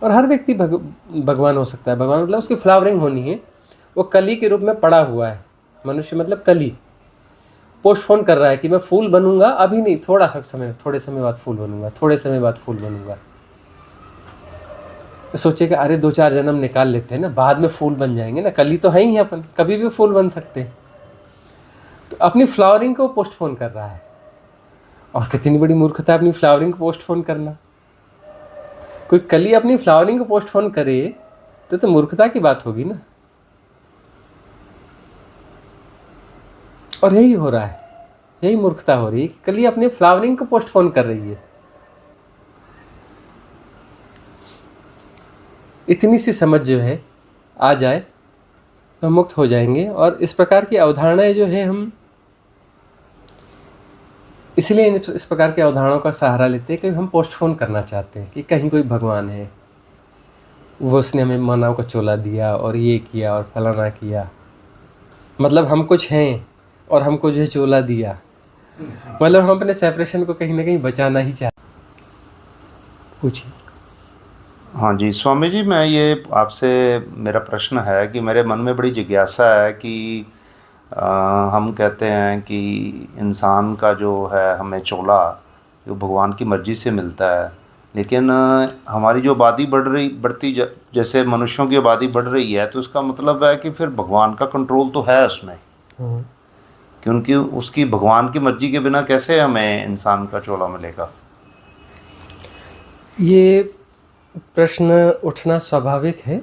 और हर व्यक्ति भगवान हो सकता है। भगवान मतलब उसकी फ्लावरिंग होनी है। वो कली के रूप में पड़ा हुआ है। मनुष्य मतलब कली पोस्टपोन कर रहा है कि मैं फूल बनूंगा, अभी नहीं, थोड़ा सा समय, थोड़े समय बाद फूल बनूंगा, थोड़े समय बाद फूल बनूंगा। सोचे कि अरे 2-4 जन्म निकाल लेते हैं ना, बाद में फूल बन जाएंगे ना, कली तो है ही अपन, कभी भी फूल बन सकते हैं। तो अपनी फ्लावरिंग को पोस्टपोन कर रहा है। और कितनी बड़ी मूर्खता है अपनी फ्लावरिंग को पोस्टपोन करना। कोई कली अपनी फ्लावरिंग को पोस्टपोन करे तो मूर्खता की बात होगी ना। और यही हो रहा है, यही मूर्खता हो रही है कि कली अपने फ्लावरिंग को पोस्टपोन कर रही है। इतनी सी समझ जो है आ जाए तो मुक्त हो जाएंगे। और इस प्रकार की अवधारणाएं जो है हम इसलिए इस प्रकार की अवधारणाओं का सहारा लेते हैं कि हम पोस्टपोन करना चाहते हैं कि कहीं कोई भगवान है, वो उसने हमें मानव का चोला दिया और ये किया और फलाना किया, मतलब हम कुछ हैं और हमको जो चोला दिया, मतलब हम अपने सेपरेशन को कहीं ना कहीं बचाना ही चाहते। पूछिए। हाँ जी स्वामी जी, मैं ये आपसे, मेरा प्रश्न है कि मेरे मन में बड़ी जिज्ञासा है कि हम कहते हैं कि इंसान का जो है हमें चोला जो भगवान की मर्ज़ी से मिलता है, लेकिन हमारी जो आबादी बढ़ती जैसे मनुष्यों की आबादी बढ़ रही है, तो उसका मतलब है कि फिर भगवान का कंट्रोल तो है उसमें, क्योंकि उसकी भगवान की मर्ज़ी के बिना कैसे हमें इंसान का चोला मिलेगा। ये प्रश्न उठना स्वाभाविक है,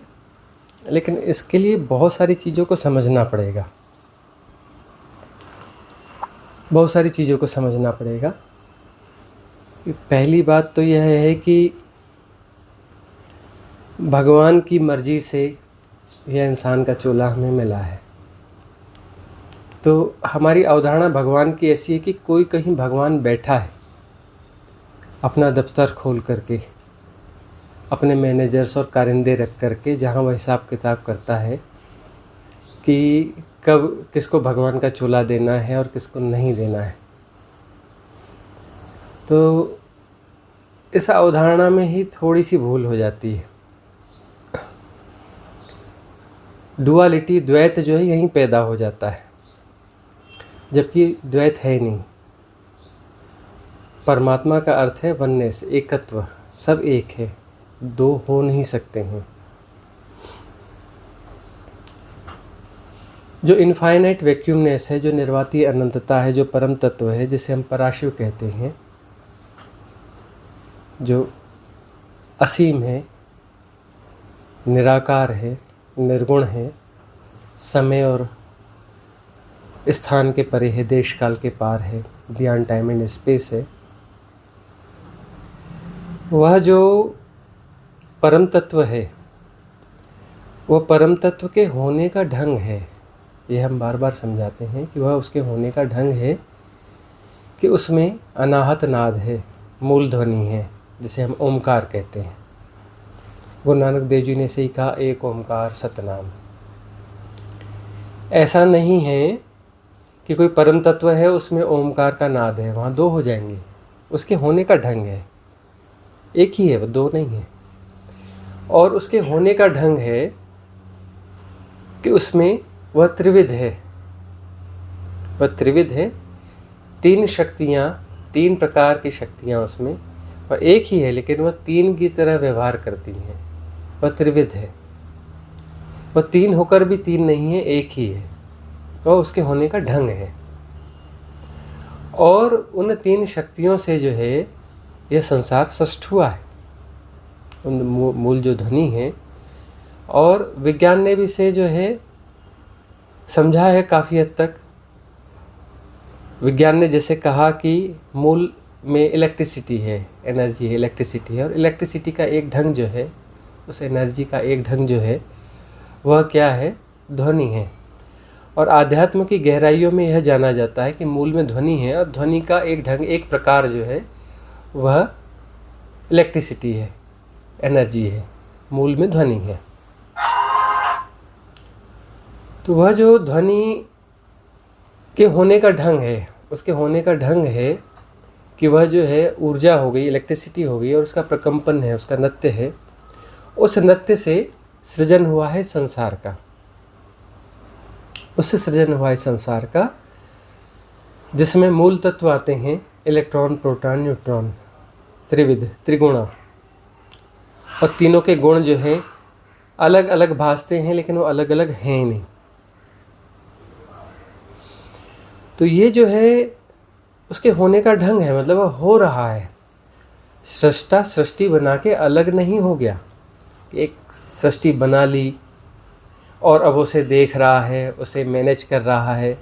लेकिन इसके लिए बहुत सारी चीज़ों को समझना पड़ेगा, बहुत सारी चीज़ों को समझना पड़ेगा। पहली बात तो यह है कि भगवान की मर्जी से यह इंसान का चोला हमें मिला है। तो हमारी अवधारणा भगवान की ऐसी है कि कोई कहीं भगवान बैठा है अपना दफ्तर खोल करके, अपने मैनेजर्स और कारिंदे रख करके, जहाँ वह हिसाब किताब करता है कि कब किसको भगवान का चोला देना है और किसको नहीं देना है। तो इस अवधारणा में ही थोड़ी सी भूल हो जाती है। डुअलिटी, द्वैत जो है यहीं पैदा हो जाता है, जबकि द्वैत है नहीं। परमात्मा का अर्थ है वननेस, एकत्व, सब एक है, दो हो नहीं सकते हैं। जो इनफाइनाइट वैक्यूमनेस है, जो निर्वातीय अनंतता है, जो परम तत्व है, जिसे हम पराशिव कहते हैं, जो असीम है, निराकार है, निर्गुण है, समय और स्थान के परे है, देश काल के पार है, बियॉन्ड टाइम एंड स्पेस है, वह जो परम तत्व है, वह परम तत्व के होने का ढंग है। यह हम बार बार समझाते हैं कि वह उसके होने का ढंग है कि उसमें अनाहत नाद है, मूल ध्वनि है, जिसे हम ओमकार कहते हैं। गुरु नानक देव जी ने से ही कहा, एक ओमकार सतनाम। ऐसा नहीं है कि कोई परम तत्व है उसमें ओमकार का नाद है, वहाँ दो हो जाएंगे। उसके होने का ढंग है, एक ही है, वो दो नहीं है। और उसके होने का ढंग है कि उसमें वह त्रिविध है, वह त्रिविध है, तीन शक्तियाँ, तीन प्रकार की शक्तियाँ उसमें, वह एक ही है लेकिन वह तीन की तरह व्यवहार करती हैं। वह त्रिविध है, वह तीन होकर भी तीन नहीं है, एक ही है। वह उसके होने का ढंग है। और उन तीन शक्तियों से जो है यह संसार सृष्ट हुआ है, उन मूल जो ध्वनि है। और विज्ञान ने भी इसे जो है समझा है काफ़ी हद तक। विज्ञान ने जैसे कहा कि मूल में इलेक्ट्रिसिटी है, एनर्जी है, इलेक्ट्रिसिटी है, और इलेक्ट्रिसिटी का एक ढंग जो है, उस एनर्जी का एक ढंग जो है वह क्या है, ध्वनि है। और आध्यात्म की गहराइयों में यह जाना जाता है कि मूल में ध्वनि है और ध्वनि का एक ढंग, एक प्रकार जो है वह इलेक्ट्रिसिटी है, एनर्जी है, मूल में ध्वनि है। तो वह जो ध्वनि के होने का ढंग है, उसके होने का ढंग है कि वह जो है ऊर्जा हो गई, इलेक्ट्रिसिटी हो गई, और उसका प्रकंपन है, उसका नृत्य है। उस नृत्य से सृजन हुआ है संसार का, उससे सृजन हुआ है संसार का, जिसमें मूल तत्व आते हैं इलेक्ट्रॉन, प्रोटॉन, न्यूट्रॉन, त्रिविध, त्रिगुणा। और तीनों के गुण जो हैं अलग अलग भासते हैं, लेकिन वो अलग अलग हैं नहीं। तो ये जो है उसके होने का ढंग है, मतलब वो हो रहा है। सृष्टा सृष्टि बना के अलग नहीं हो गया, एक सृष्टि बना ली और अब उसे देख रहा है, उसे मैनेज कर रहा है,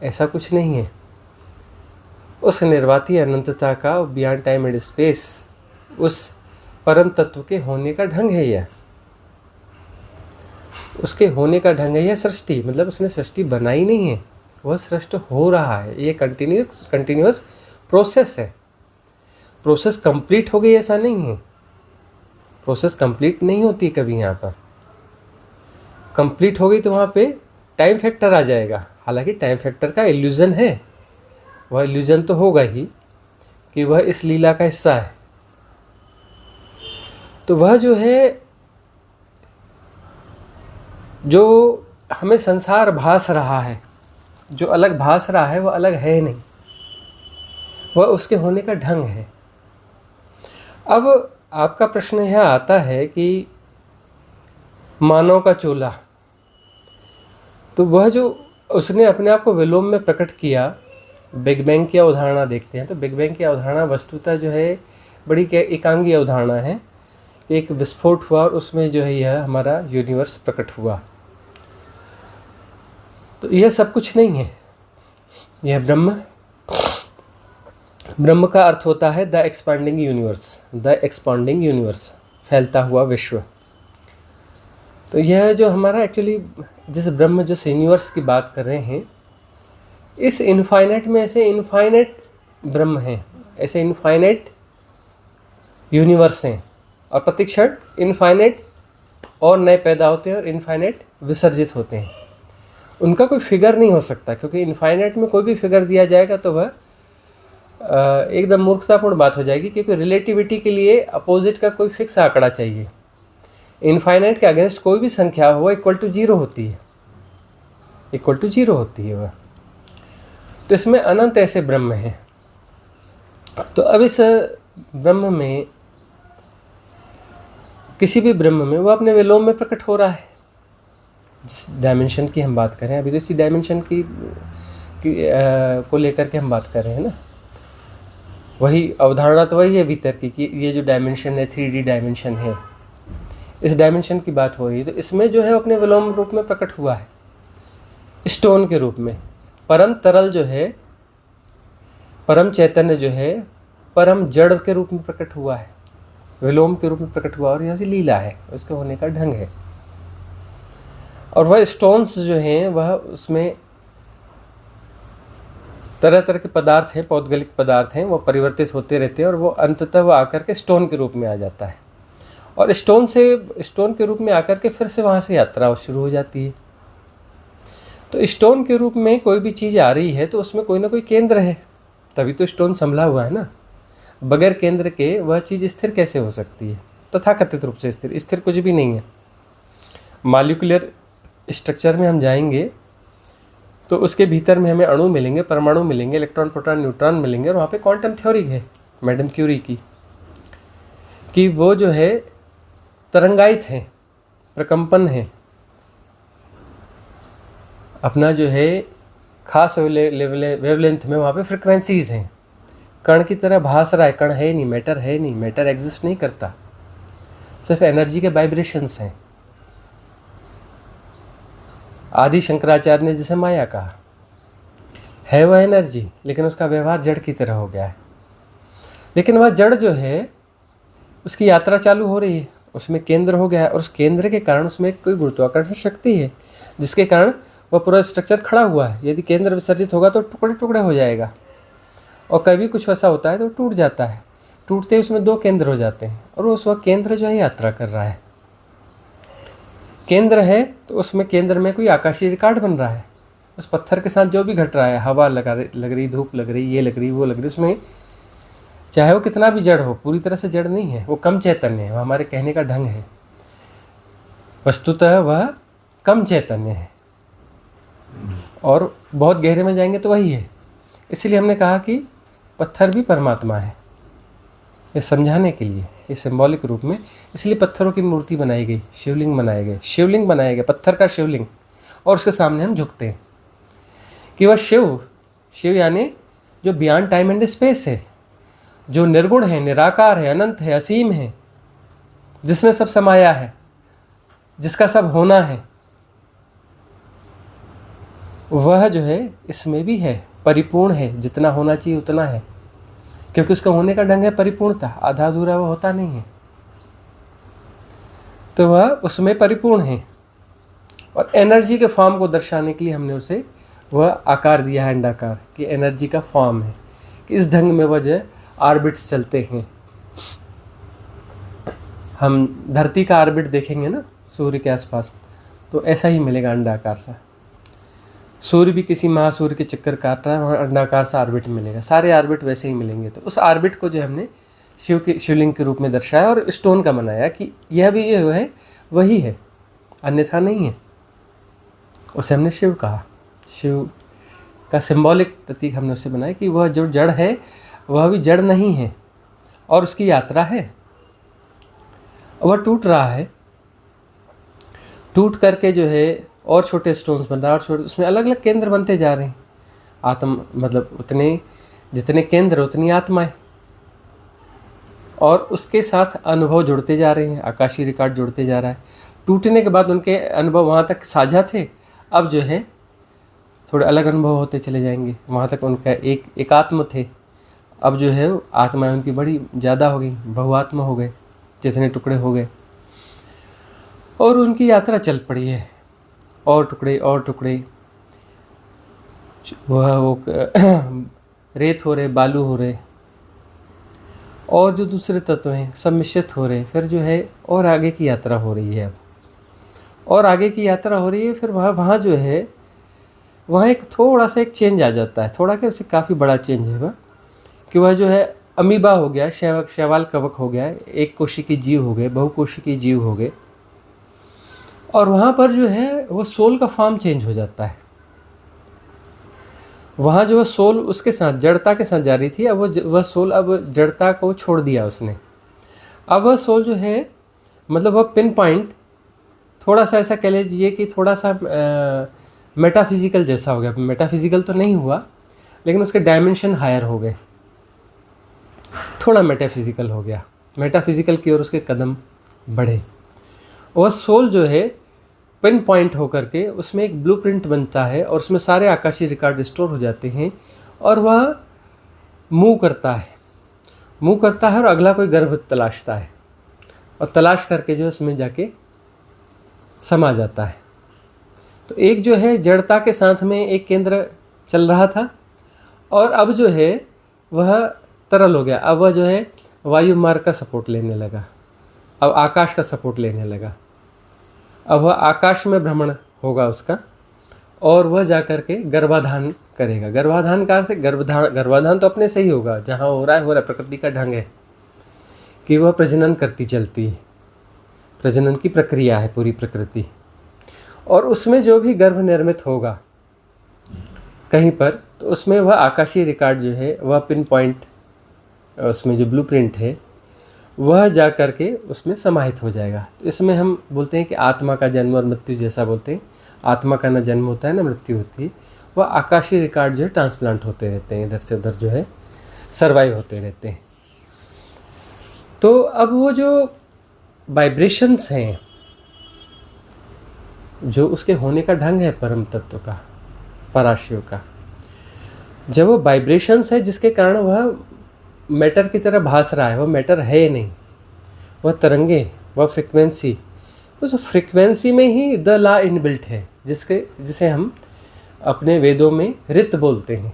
ऐसा कुछ नहीं है। उस निर्वाती अनंतता का, बियॉन्ड टाइम एंड स्पेस, उस परम तत्व के होने का ढंग है यह, उसके होने का ढंग है यह सृष्टि। मतलब उसने सृष्टि बनाई नहीं है, वह सृष्टि हो रहा है। ये कंटिन्यूअस प्रोसेस है। प्रोसेस कंप्लीट हो गई ऐसा नहीं है, प्रोसेस कंप्लीट नहीं होती कभी। यहाँ पर कंप्लीट हो गई तो वहाँ पे टाइम फैक्टर आ जाएगा। हालांकि टाइम फैक्टर का इल्यूज़न है, वह इल्यूज़न तो होगा ही कि वह इस लीला का हिस्सा है। तो वह जो है, जो हमें संसार भास रहा है, जो अलग भास रहा है, वह अलग है नहीं, वह उसके होने का ढंग है। अब आपका प्रश्न यह आता है कि मानव का चोला, तो वह जो उसने अपने आप को विलोम में प्रकट किया, बिग बैंग की अवधारणा देखते हैं तो बिग बैंग की अवधारणा वस्तुतः जो है बड़ी एकांगी अवधारणा है। एक विस्फोट हुआ और उसमें जो है यह हमारा यूनिवर्स प्रकट हुआ। तो यह सब कुछ नहीं है, यह ब्रह्म का अर्थ होता है the expanding universe, the expanding universe, फैलता हुआ विश्व। तो यह जो हमारा एक्चुअली जिस ब्रह्म, जिस यूनिवर्स की बात कर रहे हैं, इस इनफाइनाइट में ऐसे इनफाइनाइट ब्रह्म हैं, ऐसे इनफाइनाइट यूनिवर्स हैं, और प्रतिक्षण इनफाइनाइट और नए पैदा होते हैं और इनफाइनाइट विसर्जित होते हैं। उनका कोई फिगर नहीं हो सकता, क्योंकि इनफाइनाइट में कोई भी फिगर दिया जाएगा तो वह एकदम मूर्खतापूर्ण बात हो जाएगी, क्योंकि रिलेटिविटी के लिए अपोजिट का कोई फिक्स आंकड़ा चाहिए। इनफाइनाइट के अगेंस्ट कोई भी संख्या हो इक्वल टू जीरो होती है, इक्वल टू जीरो होती है वह। तो इसमें अनंत ऐसे ब्रह्म हैं। तो अब इस ब्रह्म में, किसी भी ब्रह्म में, वह अपने विलोम में प्रकट हो रहा है। जिस डायमेंशन की हम बात करें अभी, तो इसी डायमेंशन की को लेकर के हम बात कर रहे हैं ना। वही अवधारणा तो वही है भीतर की कि ये जो डायमेंशन है 3D डायमेंशन है, इस डायमेंशन की बात हो रही है। तो इसमें जो है अपने विलोम रूप में प्रकट हुआ है, स्टोन के रूप में। परम तरल जो है, परम चैतन्य जो है, परम जड़ के रूप में प्रकट हुआ है, विलोम के रूप में प्रकट हुआ, और यह सी लीला है, उसके होने का ढंग है। और वह स्टोन्स जो हैं, वह उसमें तरह तरह के पदार्थ हैं, पौद्गलिक पदार्थ हैं, वो परिवर्तित होते रहते हैं, और वो अंततः वो आकर के स्टोन के रूप में आ जाता है। और स्टोन के रूप में आकर के फिर से वहाँ से यात्रा शुरू हो जाती है। तो स्टोन के रूप में कोई भी चीज़ आ रही है तो उसमें कोई ना कोई केंद्र है, तभी तो स्टोन संभला हुआ है ना। बगैर केंद्र के वह चीज़ स्थिर कैसे हो सकती है? तथाकथित रूप से स्थिर कुछ भी नहीं है। मॉलिक्यूलर स्ट्रक्चर में हम जाएंगे तो उसके भीतर में हमें अणु मिलेंगे, परमाणु मिलेंगे, इलेक्ट्रॉन, प्रोटॉन, न्यूट्रॉन मिलेंगे, और वहाँ पे क्वांटम थ्योरी है मैडम क्यूरी की, कि वो जो है तरंगायित हैं, प्रकंपन है, अपना जो है खास वेवलेंथ में वहाँ पे फ्रिक्वेंसीज हैं। कण की तरह भास रहा है, कण है नहीं, मैटर है नहीं, मैटर एग्जिस्ट नहीं करता, सिर्फ एनर्जी के वाइब्रेशंस हैं। आदि शंकराचार्य ने जिसे माया कहा, है वह एनर्जी, लेकिन उसका व्यवहार जड़ की तरह हो गया है। लेकिन वह जड़ जो है, उसकी यात्रा चालू हो रही है, उसमें केंद्र हो गया है, और उस केंद्र के कारण उसमें कोई गुरुत्वाकर्षण शक्ति है, जिसके कारण वह पूरा स्ट्रक्चर खड़ा हुआ है। यदि केंद्र विसर्जित होगा तो टुकड़े टुकड़े हो जाएगा, और कभी कुछ ऐसा होता है तो टूट जाता है, टूटते ही उसमें दो केंद्र हो जाते हैं, और उस वक्त केंद्र जो है यात्रा कर रहा है। केंद्र है तो उसमें केंद्र में कोई आकाशीय रिकॉर्ड बन रहा है। उस पत्थर के साथ जो भी घट रहा है, हवा लग रही, धूप लग रही, ये लग रही, वो लग रही, उसमें चाहे वो कितना भी जड़ हो, पूरी तरह से जड़ नहीं है, वो कम चैतन्य है, वो हमारे कहने का ढंग है। वस्तुतः वह कम चैतन्य है, और बहुत गहरे में जाएंगे तो वही है। इसलिए हमने कहा कि पत्थर भी परमात्मा है, ये समझाने के लिए, ये सिंबॉलिक रूप में। इसलिए पत्थरों की मूर्ति बनाई गई, शिवलिंग बनाए गए, शिवलिंग बनाए गए, पत्थर का शिवलिंग, और उसके सामने हम झुकते हैं कि वह शिव यानी जो बियॉन्ड टाइम एंड स्पेस है, जो निर्गुण है, निराकार है, अनंत है, असीम है, जिसमें सब समाया है, जिसका सब होना है, वह जो है इसमें भी है, परिपूर्ण है, जितना होना चाहिए उतना है, क्योंकि उसका होने का ढंग है परिपूर्णता, आधा अधूरा वह होता नहीं है, तो वह उसमें परिपूर्ण है। और एनर्जी के फॉर्म को दर्शाने के लिए हमने उसे वह आकार दिया है अंडाकार, कि एनर्जी का फॉर्म है, कि इस ढंग में वह जो है ऑर्बिट्स चलते हैं। हम धरती का ऑर्बिट देखेंगे ना सूर्य के आसपास, तो ऐसा ही मिलेगा अंडाकार सा। सूर्य भी किसी महासूर्य के चक्कर काट रहा है, वहाँ अंडाकार सा ऑर्बिट मिलेगा, सारे ऑर्बिट वैसे ही मिलेंगे। तो उस ऑर्बिट को जो हमने शिवलिंग के रूप में दर्शाया और स्टोन का बनाया कि यह भी जो है वही है, अन्यथा नहीं है। उसे हमने शिव कहा, शिव का सिंबॉलिक प्रतीक हमने उसे बनाया कि वह जो जड़ है वह भी जड़ नहीं है, और उसकी यात्रा है, वह टूट रहा है, टूट करके जो है और छोटे स्टोन्स बन रहा है, और छोटे, उसमें अलग अलग केंद्र बनते जा रहे हैं। आत्म मतलब उतने जितने केंद्र उतनी आत्माएं, और उसके साथ अनुभव जुड़ते जा रहे हैं, आकाशीय रिकॉर्ड जुड़ते जा रहा है। टूटने के बाद उनके अनुभव वहाँ तक साझा थे, अब जो है थोड़े अलग अनुभव होते चले जाएंगे। वहाँ तक उनका एकात्म थे, अब जो है आत्माएं उनकी बड़ी ज़्यादा हो गई, बहुआत्मा हो गए, जितने टुकड़े हो गए, और उनकी यात्रा चल पड़ी है, और टुकड़े और टुकड़े, वो रेत हो रहे, बालू हो रहे, और जो दूसरे तत्व हैं सब मिश्रित हो रहे, फिर जो है और आगे की यात्रा हो रही है अब, और आगे की यात्रा हो रही है। फिर वहाँ जो है वहाँ एक थोड़ा सा एक चेंज आ जाता है, थोड़ा क्या, उससे काफ़ी बड़ा चेंज है वह, कि वह जो है अमीबा हो गया, शैवाल कवक हो गया, एक कोशिकीय जीव हो गए, बहुकोशिकीय जीव हो गए, और वहाँ पर जो है वो सोल का फॉर्म चेंज हो जाता है। वहाँ जो सोल उसके साथ जड़ता के साथ जा रही थी, अब वह सोल अब जड़ता को छोड़ दिया उसने। अब वह सोल जो है मतलब वह पिन पॉइंट थोड़ा सा ऐसा कह लीजिए कि थोड़ा सा मेटाफिजिकल जैसा हो गया। मेटाफिजिकल तो नहीं हुआ, लेकिन उसके डायमेंशन हायर हो गए, थोड़ा मेटाफिजिकल हो गया, मेटाफिजिकल की ओर उसके कदम बढ़े। वह सोल जो है पिन पॉइंट होकर के उसमें एक ब्लूप्रिंट बनता है, और उसमें सारे आकाशीय रिकॉर्ड स्टोर हो जाते हैं, और वह मूव करता है और अगला कोई गर्भ तलाशता है, और तलाश करके जो उसमें जाके समा जाता है। तो एक जो है जड़ता के साथ में एक केंद्र चल रहा था, और अब जो है वह तरल हो गया, अब वह जो है वायु मार्ग का सपोर्ट लेने लगा, अब आकाश का सपोर्ट लेने लगा, अब वह आकाश में भ्रमण होगा उसका, और वह जा कर के गर्भाधान करेगा। गर्भाधान का अर्थ गर्भाधान तो अपने से ही होगा, जहाँ हो रहा है, प्रकृति का ढंग है कि वह प्रजनन करती चलती है, प्रजनन की प्रक्रिया है पूरी प्रकृति, और उसमें जो भी गर्भ निर्मित होगा कहीं पर, तो उसमें वह आकाशीय रिकॉर्ड जो है वह पिन पॉइंट, उसमें जो ब्लूप्रिंट है वह जा कर के उसमें समाहित हो जाएगा। तो इसमें हम बोलते हैं कि आत्मा का जन्म और मृत्यु, जैसा बोलते हैं आत्मा का न जन्म होता है न मृत्यु होती है, वह आकाशीय रिकॉर्ड जो है ट्रांसप्लांट होते रहते हैं, इधर से उधर जो है सर्वाइव होते रहते हैं। तो अब वो जो वाइब्रेशंस हैं, जो उसके होने का ढंग है परम तत्व का, पराशिव का, जब वो वाइब्रेशंस है जिसके कारण वह मैटर की तरह भास रहा है, वह मैटर है नहीं, वह तरंगे, वह फ्रिक्वेंसी, उस फ्रिक्वेंसी में ही द लॉ इनबिल्ट है, जिसे हम अपने वेदों में ऋत बोलते हैं,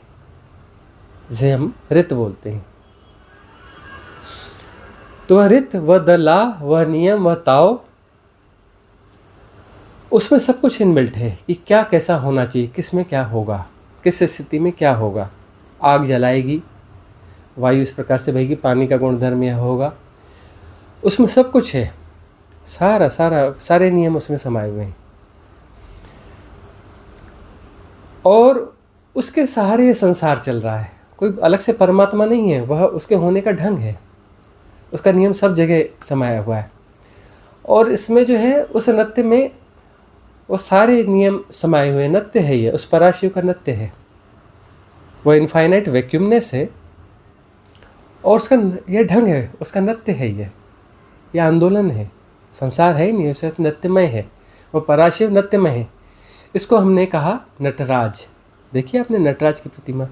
तो वह ऋत, वह द लॉ, वह नियम, वह ताओ, उसमें सब कुछ इनबिल्ट है कि क्या कैसा होना चाहिए, किस में क्या होगा, किस स्थिति में क्या होगा। आग जलाएगी, वायु इस प्रकार से बहेगी, पानी का गुणधर्म यह होगा, उसमें सब कुछ है। सारे नियम उसमें समाये हुए हैं, और उसके सहारे ये संसार चल रहा है। कोई अलग से परमात्मा नहीं है, वह उसके होने का ढंग है, उसका नियम सब जगह समाया हुआ है। और इसमें जो है उस नृत्य में वो सारे नियम समाये हुए नृत्य है, ये उस पराशिव का नृत्य है, वो इनफाइनाइट वैक्यूमनेस है, और उसका ये ढंग है, उसका नृत्य है, ये आंदोलन है। संसार है नहीं, उसे नृत्यमय है, वो पराशिव नृत्यमय है। इसको हमने कहा नटराज। देखिए आपने नटराज की प्रतिमा,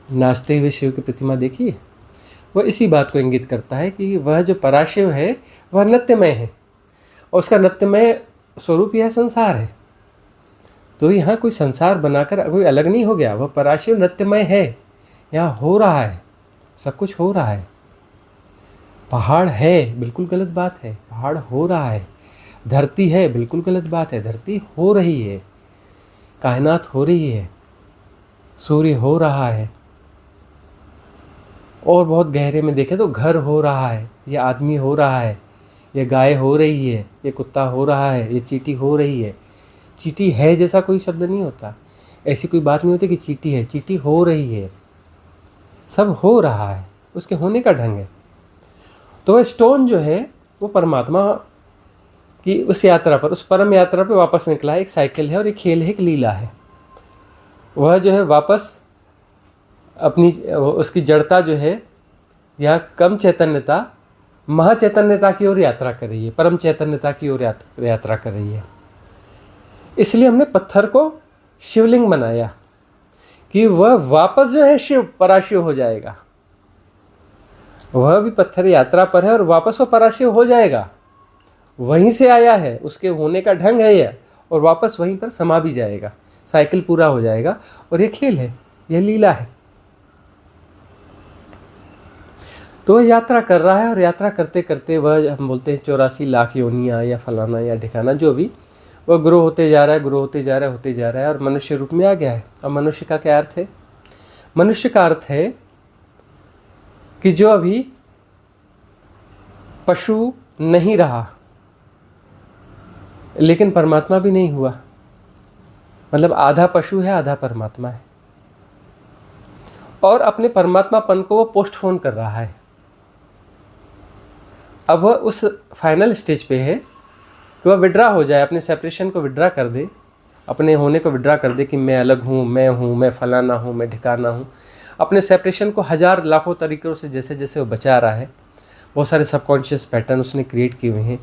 नाचते हुए शिव की प्रतिमा देखिए, वह इसी बात को इंगित करता है कि वह जो पराशिव है वह नृत्यमय है, और उसका नृत्यमय स्वरूप यह संसार है। तो यहाँ कोई संसार बनाकर कोई अलग नहीं हो गया, वह पराशिव नृत्यमय है, यहाँ हो रहा है, सब कुछ हो रहा है। पहाड़ है, बिल्कुल गलत बात है, पहाड़ हो रहा है। धरती है, बिल्कुल गलत बात है, धरती हो रही है। कायनात हो रही है, सूर्य हो रहा है, और बहुत गहरे में देखें तो घर हो रहा है, ये आदमी हो रहा है, ये गाय हो रही है, ये कुत्ता हो रहा है, ये चींटी हो रही है। चींटी है जैसा कोई शब्द नहीं होता, ऐसी कोई बात नहीं होती कि चींटी है, चींटी हो रही है, सब हो रहा है, उसके होने का ढंग है। तो वह स्टोन जो है वो परमात्मा की उस यात्रा पर, उस परम यात्रा पर वापस निकला है। एक साइकिल है और एक खेल है, एक लीला है। वह जो है वापस अपनी उसकी जड़ता जो है, या कम चैतन्यता महाचैतन्यता की ओर यात्रा कर रही है, परम चैतन्यता की ओर यात्रा कर रही है। इसलिए हमने पत्थर को शिवलिंग बनाया कि वह वापस जो है शिव पराशिव हो जाएगा। वह भी पत्थर यात्रा पर है और वापस वह पराशिव हो जाएगा, वहीं से आया है, उसके होने का ढंग है यह, और वापस वहीं पर समा भी जाएगा, साइकिल पूरा हो जाएगा। और ये खेल है, यह लीला है। तो वह यात्रा कर रहा है, और यात्रा करते करते वह, हम बोलते हैं 84 लाख योनियाँ या फलाना या ठिकाना जो भी, वह ग्रो होते जा रहा है, ग्रो होते जा रहा है, होते जा रहा है, और मनुष्य रूप में आ गया है। और मनुष्य का क्या अर्थ है? मनुष्य का अर्थ है कि जो अभी पशु नहीं रहा, लेकिन परमात्मा भी नहीं हुआ, मतलब आधा पशु है, आधा परमात्मा है, और अपने परमात्मापन को वो पोस्टपोन कर रहा है। अब वह उस फाइनल स्टेज पे है कि वह विड्रा हो जाए, अपने सेपरेशन को विड्रा कर दे, अपने होने को विड्रा कर दे कि मैं अलग हूँ, मैं फलाना हूँ, मैं ठिकाना हूँ। अपने सेपरेशन को हजार लाखों तरीक़ों से जैसे जैसे वो बचा रहा है, बहुत सारे सबकॉन्शियस पैटर्न उसने क्रिएट किए हुए हैं,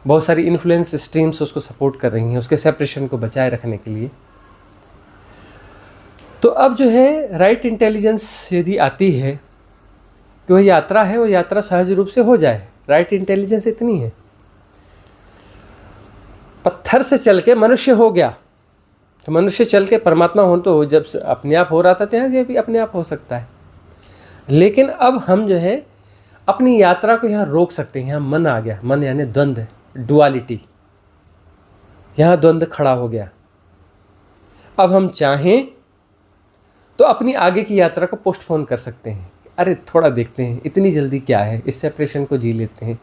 बहुत सारी इन्फ्लुएंस स्ट्रीम्स उसको सपोर्ट कर रही हैं उसके सेपरेशन को बचाए रखने के लिए। तो अब जो है राइट इंटेलिजेंस यदि आती है कि वह यात्रा है, वो यात्रा सहज रूप से हो जाए। राइट इंटेलिजेंस इतनी है, पत्थर से चल के मनुष्य हो गया, तो मनुष्य चल के परमात्मा हो, तो जब अपने आप हो रहा था तो यहाँ ये भी अपने आप हो सकता है। लेकिन अब हम जो है अपनी यात्रा को यहाँ रोक सकते हैं। यहाँ मन आ गया, मन यानी द्वंद्व, डुअलिटी, यहाँ द्वंद्व खड़ा हो गया। अब हम चाहें तो अपनी आगे की यात्रा को पोस्टपोन कर सकते हैं। अरे थोड़ा देखते हैं, इतनी जल्दी क्या है, इस सेपरेशन को जी लेते हैं,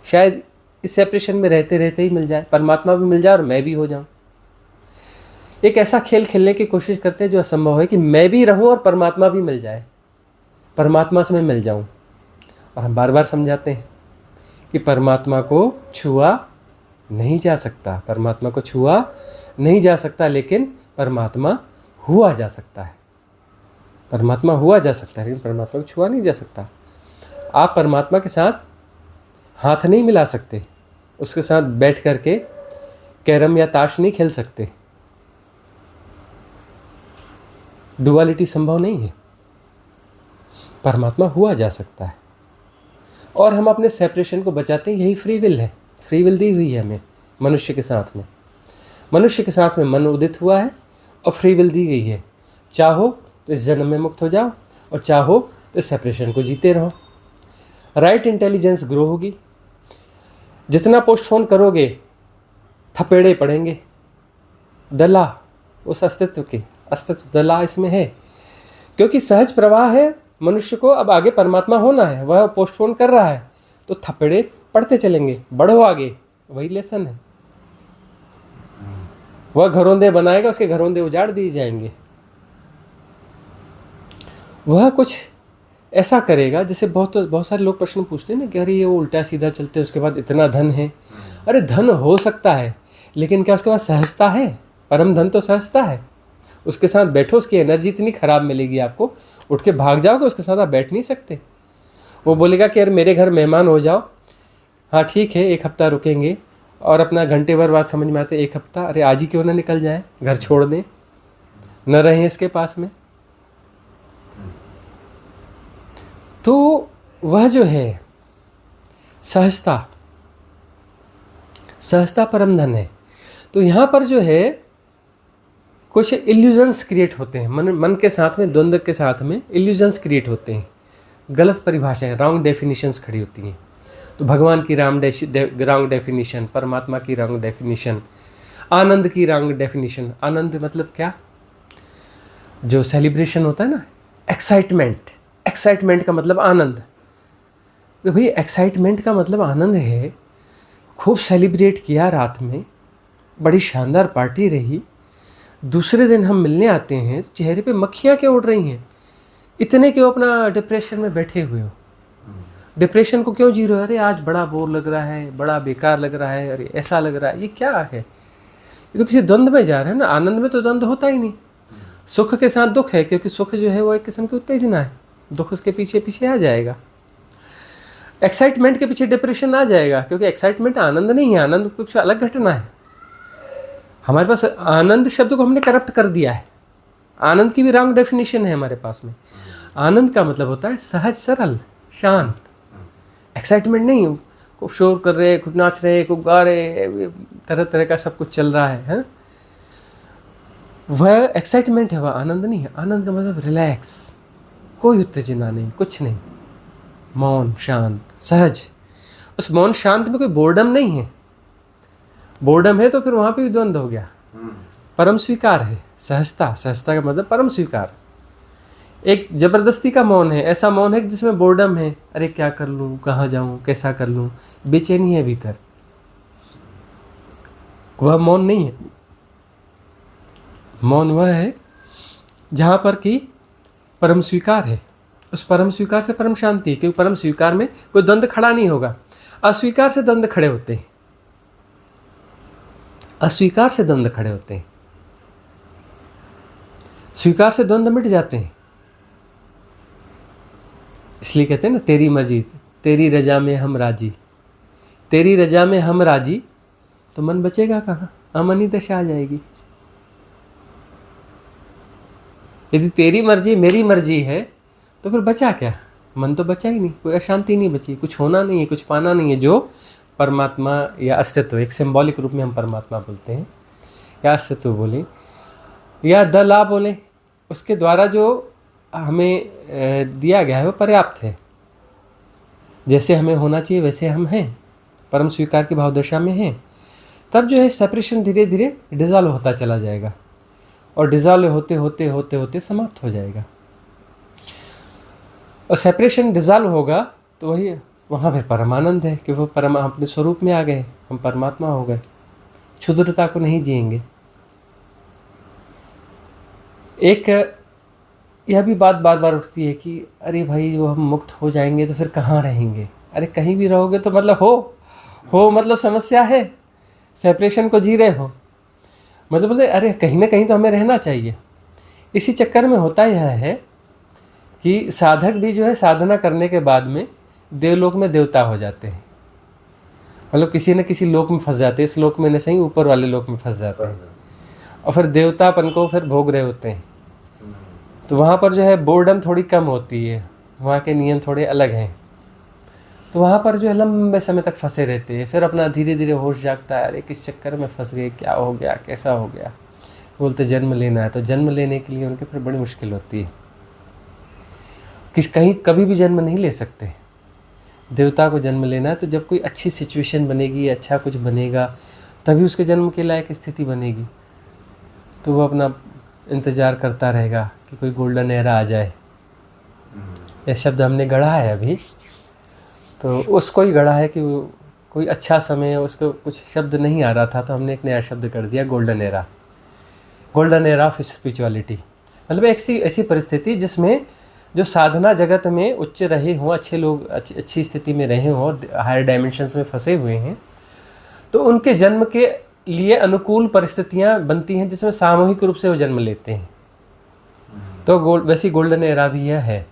शायद इस सेपरेशन में रहते रहते ही मिल जाए, परमात्मा भी मिल जाए और मैं भी हो जाऊं। एक ऐसा खेल खेलने की कोशिश करते हैं जो असंभव है, कि मैं भी रहूं और परमात्मा भी मिल जाए, परमात्मा से मैं मिल जाऊं। और हम बार बार समझाते हैं कि परमात्मा को छुआ नहीं जा सकता, परमात्मा को छुआ नहीं जा सकता, लेकिन परमात्मा हुआ जा सकता है। परमात्मा हुआ जा सकता है, लेकिन परमात्मा को छुआ नहीं जा सकता। आप परमात्मा के साथ हाथ नहीं मिला सकते, उसके साथ बैठ करके कैरम या ताश नहीं खेल सकते। डुअलिटी संभव नहीं है, परमात्मा हुआ जा सकता है। और हम अपने सेपरेशन को बचाते हैं, यही फ्री विल है। फ्री विल दी हुई है हमें मनुष्य के साथ में, मनुष्य के साथ में मन उदित हुआ है और फ्री विल दी गई है। चाहो तो इस जन्म में मुक्त हो जाओ, और चाहो तो इस सेपरेशन को जीते रहो। राइट इंटेलिजेंस ग्रो होगी। जितना पोस्टपोन करोगे थपेड़े पड़ेंगे। दला उस अस्तित्व के, अस्तित्व दला इसमें है, क्योंकि सहज प्रवाह है। मनुष्य को अब आगे परमात्मा होना है, वह पोस्टपोन कर रहा है, तो थपेड़े पढ़ते चलेंगे, बढ़ो आगे, वही लेसन है। वह घरौंदे बनाएगा, उसके घरौंदे उजाड़ दिए जाएंगे। वह कुछ ऐसा करेगा, जैसे बहुत सारे लोग प्रश्न पूछते हैं ना कि अरे ये वो उल्टा सीधा चलते हैं, उसके बाद इतना धन है। अरे धन हो सकता है, लेकिन क्या उसके पास सहजता है? परम धन तो सहजता है। उसके साथ बैठो, उसकी एनर्जी इतनी खराब मिलेगी आपको, उठ के भाग जाओगे, उसके साथ आप बैठ नहीं सकते। वो बोलेगा कि यार मेरे घर मेहमान हो जाओ, हाँ ठीक है 1 हफ्ता रुकेंगे, और अपना घंटे भर बाद समझ में आते 1 हफ्ता, अरे आज ही क्यों ना निकल जाए, घर छोड़ दें, न रहें इसके पास में। तो वह जो है सहजता, सहजता परम धन है। तो यहाँ पर जो है कुछ इल्यूजन्स क्रिएट होते हैं, मन के साथ में, द्वंद्व के साथ में इल्यूजन्स क्रिएट होते हैं, गलत परिभाषाएं, रॉन्ग डेफिनेशंस खड़ी होती हैं। तो भगवान की रॉन्ग डेफिनेशन, परमात्मा की रॉन्ग डेफिनेशन, आनंद की रॉन्ग डेफिनेशन। आनंद मतलब क्या? जो सेलिब्रेशन होता है ना, एक्साइटमेंट, एक्साइटमेंट का मतलब आनंद। तो भाई एक्साइटमेंट का मतलब आनंद है, खूब सेलिब्रेट किया, रात में बड़ी शानदार पार्टी रही, दूसरे दिन हम मिलने आते हैं तो चेहरे पे मक्खियाँ क्यों उड़ रही हैं? इतने क्यों अपना डिप्रेशन में बैठे हुए हो? डिप्रेशन को क्यों जी रहे हो? अरे आज बड़ा बोर लग रहा है, बड़ा बेकार लग रहा है, अरे ऐसा लग रहा है, ये क्या है? ये तो किसी द्वंद्व में जा रहे हैं ना। आनंद में तो द्वंद्व होता ही नहीं। सुख के साथ दुख है, क्योंकि सुख जो है वो एक किस्म की उत्तेजना है, दुख उसके पीछे पीछे आ जाएगा। एक्साइटमेंट के पीछे डिप्रेशन आ जाएगा, क्योंकि एक्साइटमेंट आनंद नहीं है, आनंद कुछ अलग घटना है। हमारे पास आनंद शब्द को हमने करप्ट कर दिया है। आनंद की भी रॉन्ग डेफिनेशन है हमारे पास में। आनंद का मतलब होता है सहज, सरल, शांत। एक्साइटमेंट नहीं, खूब शोर कर रहे, खूब नाच रहे, खूब गा रहे, तरह तरह का सब कुछ चल रहा है? वह एक्साइटमेंट है, वह आनंद नहीं है। आनंद का मतलब रिलैक्स, कोई उत्तेजना नहीं, कुछ नहीं, मौन, शांत, सहज। उस मौन शांत में कोई बोर्डम नहीं है। बोर्डम है तो फिर वहाँ पे भी द्वंद्व हो गया। परम स्वीकार है सहजता। सहजता का मतलब परम स्वीकार। एक जबरदस्ती का मौन है, ऐसा मौन है जिसमें बोर्डम है, अरे क्या कर लूँ, कहाँ जाऊँ, कैसा कर लूँ, बेचैनी है भीतर, वह मौन नहीं है। मौन वह है जहाँ पर कि परम स्वीकार है। उस परम स्वीकार से परम शांति है, क्योंकि परम स्वीकार में कोई द्वंद्व खड़ा नहीं होगा। अस्वीकार से द्वंद्व खड़े होते हैं, अस्वीकार से द्वंद्व खड़े होते हैं। स्वीकार से द्वंद्व मिट जाते हैं। इसलिए कहते हैं ना, तेरी मर्जी, तेरी रजा में हम राजी। तेरी रजा में हम राजी, तो मन बचेगा कहाँ? अमनी दशा आ जाएगी। यदि तेरी मर्जी मेरी मर्जी है तो फिर बचा क्या? मन तो बचा ही नहीं, कोई अशांति नहीं बची, कुछ होना नहीं है, कुछ पाना नहीं है। जो परमात्मा या अस्तित्व, एक सिंबॉलिक रूप में हम परमात्मा बोलते हैं या अस्तित्व बोले या द ला बोले, उसके द्वारा जो हमें दिया गया है वो पर्याप्त है। जैसे हमें होना चाहिए वैसे हम हैं, परम स्वीकार की भावदशा में हैं। तब जो है सेपरेशन धीरे धीरे डिज़ॉल्व होता चला जाएगा, और डिज़ॉल्व होते होते होते होते समाप्त हो जाएगा। और सेपरेशन डिज़ॉल्व होगा तो वही वहाँ पे परमानंद है, कि वो परम अपने स्वरूप में आ गए, हम परमात्मा हो गए, क्षुद्रता को नहीं जिएंगे। एक यह भी बात बार बार उठती है कि अरे भाई जो हम मुक्त हो जाएंगे तो फिर कहाँ रहेंगे? अरे कहीं भी रहोगे तो मतलब हो मतलब समस्या है, सेपरेशन को जी रहे हो मतलब बोलते अरे कहीं ना कहीं तो हमें रहना चाहिए। इसी चक्कर में होता यह है कि साधक भी जो है साधना करने के बाद में देवलोक में देवता हो जाते हैं, मतलब किसी न किसी लोक में फंस जाते हैं, इस लोक में न सही ऊपर वाले लोक में फंस जाते हैं, और फिर देवतापन को फिर भोग रहे होते हैं। तो वहाँ पर जो है बोर्डम थोड़ी कम होती है, वहाँ के नियम थोड़े अलग हैं, तो वहाँ पर जो है लंबे समय तक फंसे रहते हैं। फिर अपना धीरे धीरे होश जागता है, अरे किस चक्कर में फंस गए, क्या हो गया, कैसा हो गया। बोलते जन्म लेना है, तो जन्म लेने के लिए उनके फिर बड़ी मुश्किल होती है, कहीं कभी भी जन्म नहीं ले सकते। देवता को जन्म लेना है तो जब कोई अच्छी सिचुएशन बनेगी, अच्छा कुछ बनेगा, तभी उसके जन्म के लायक स्थिति बनेगी। तो वो अपना इंतज़ार करता रहेगा कि कोई गोल्डन एरा आ जाए। यह शब्द हमने गढ़ा है अभी, तो उसको ही गढ़ा है कि वो कोई अच्छा समय, उसको कुछ शब्द नहीं आ रहा था तो हमने एक नया शब्द कर दिया, golden era. Golden era of spirituality, मतलब ऐसी परिस्थिति जिसमें जो साधना जगत में उच्च रहे हों, अच्छे लोग अच्छी स्थिति में रहे हों और हायर डायमेंशंस में फंसे हुए हैं, तो उनके जन्म के लिए अनुकूल परिस्थितियां बनती हैं जिसमें सामूहिक रूप से वो जन्म लेते हैं। तो वैसी गोल्डन एरा भी यह है।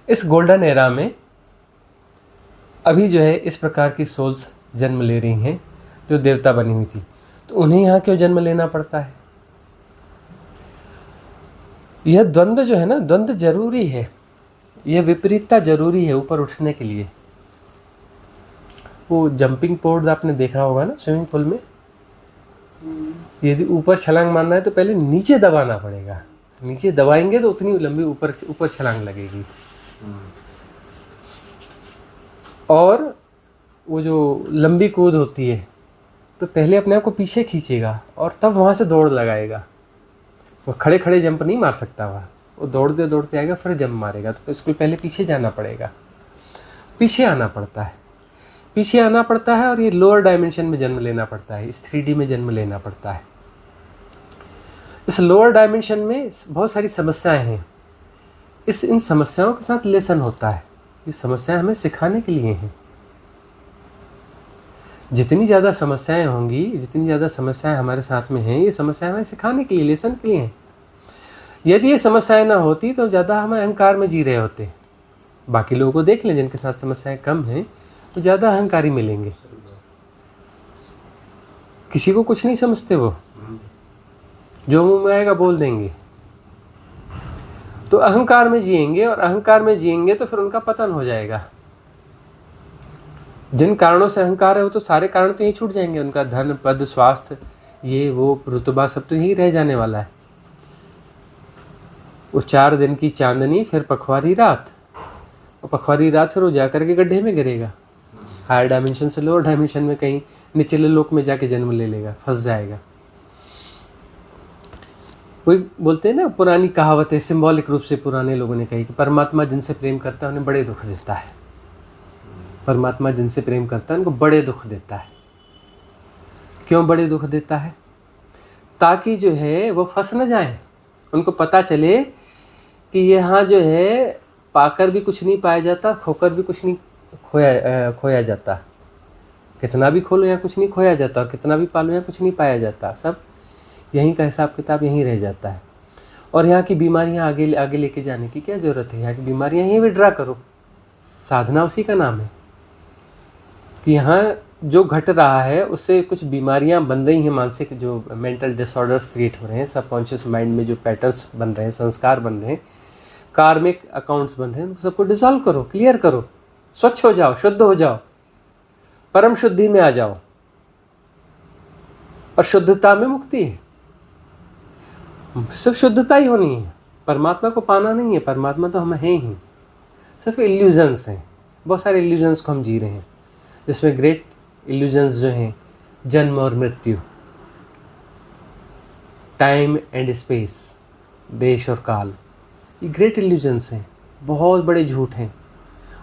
इस गोल्डन एरा में अभी जो है इस प्रकार की सोल्स जन्म ले रही हैं जो देवता बनी हुई थी, तो उन्हें यहाँ क्यों जन्म लेना पड़ता है? यह द्वंद्व जो है ना, द्वंद्व जरूरी है, यह विपरीतता जरूरी है ऊपर उठने के लिए। वो जंपिंग पोर्ड आपने देखा होगा ना स्विमिंग पूल में, यदि ऊपर छलांग मारना है तो पहले नीचे दबाना पड़ेगा, नीचे दबाएंगे तो उतनी लंबी ऊपर छलांग लगेगी। और वो जो लंबी कूद होती है तो पहले अपने आप को पीछे खींचेगा और तब वहाँ से दौड़ लगाएगा। वो खड़े खड़े जंप नहीं मार सकता, वो दौड़ते दौड़ते आएगा फिर जंप मारेगा, तो उसको पहले पीछे जाना पड़ेगा, पीछे आना पड़ता है, पीछे आना पड़ता है। और ये लोअर डायमेंशन में जन्म लेना पड़ता है, इस 3D में जन्म लेना पड़ता है। इस लोअर डायमेंशन में बहुत सारी समस्याएं हैं, इन समस्याओं के साथ लेसन होता है। ये समस्याएं हमें सिखाने के लिए हैं। जितनी ज़्यादा समस्याएं होंगी, जितनी ज़्यादा समस्याएं हमारे साथ में हैं, ये समस्याएं हमें सिखाने के लिए, लेसन के लिए हैं। यदि ये समस्याएं ना होती तो ज़्यादा हम अहंकार में जी रहे होते। बाकी लोगों को देख लें जिनके साथ समस्याएं कम हैं, तो ज़्यादा अहंकारी मिलेंगे। किसी को कुछ नहीं समझते, वो जो मुंह में आएगा बोल देंगे, तो अहंकार में जिएंगे, और अहंकार में जिएंगे तो फिर उनका पतन हो जाएगा। जिन कारणों से अहंकार है वो तो सारे कारण तो यही छूट जाएंगे, उनका धन पद स्वास्थ्य ये वो रुतबा सब तो यही रह जाने वाला है। वो 4 दिन की चांदनी फिर पखवारी रात, और पखवारी रात फिर वो जाकर के गड्ढे में गिरेगा, हायर डायमेंशन से लोअर डायमेंशन में कहीं निचले लोक में जाके जन्म ले लेगा, फंस जाएगा। कोई बोलते हैं ना, पुरानी कहावत है, सिंबॉलिक रूप से पुराने लोगों ने कही कि परमात्मा जिनसे प्रेम करता है उन्हें बड़े दुख देता है। परमात्मा जिनसे प्रेम करता है उनको बड़े दुख देता है। क्यों बड़े दुख देता है? ताकि जो है वो फंस न जाए, उनको पता चले कि यहाँ जो है पाकर भी कुछ नहीं पाया जाता, खोकर भी कुछ नहीं खोया जाता। कितना भी खोलो यहाँ कुछ नहीं खोया जाता, और कितना भी पालो यहाँ कुछ नहीं पाया जाता। सब यहीं का हिसाब किताब यहीं रह जाता है। और यहाँ की बीमारियाँ आगे लेके जाने की क्या ज़रूरत है? यहाँ की बीमारियाँ यहीं विड्रा करो। साधना उसी का नाम है कि यहाँ जो घट रहा है उससे कुछ बीमारियाँ बन रही हैं, मानसिक जो मेंटल डिसऑर्डर्स क्रिएट हो रहे हैं, सबकॉन्शियस माइंड में जो पैटर्न्स बन रहे हैं, संस्कार बन रहे हैं, कार्मिक अकाउंट्स बन रहे हैं, सबको डिसॉल्व करो, क्लियर करो, स्वच्छ हो जाओ, शुद्ध हो जाओ, परम शुद्धि में आ जाओ। और शुद्धता में मुक्ति है, सिर्फ शुद्धता ही होनी है, परमात्मा को पाना नहीं है। परमात्मा तो हम हैं ही, सिर्फ इल्यूजन्स हैं। बहुत सारे इल्यूजन्स को हम जी रहे हैं, जिसमें ग्रेट इल्यूजन्स जो हैं जन्म और मृत्यु, टाइम एंड स्पेस, देश और काल, ये ग्रेट इल्यूजन्स हैं, बहुत बड़े झूठ हैं।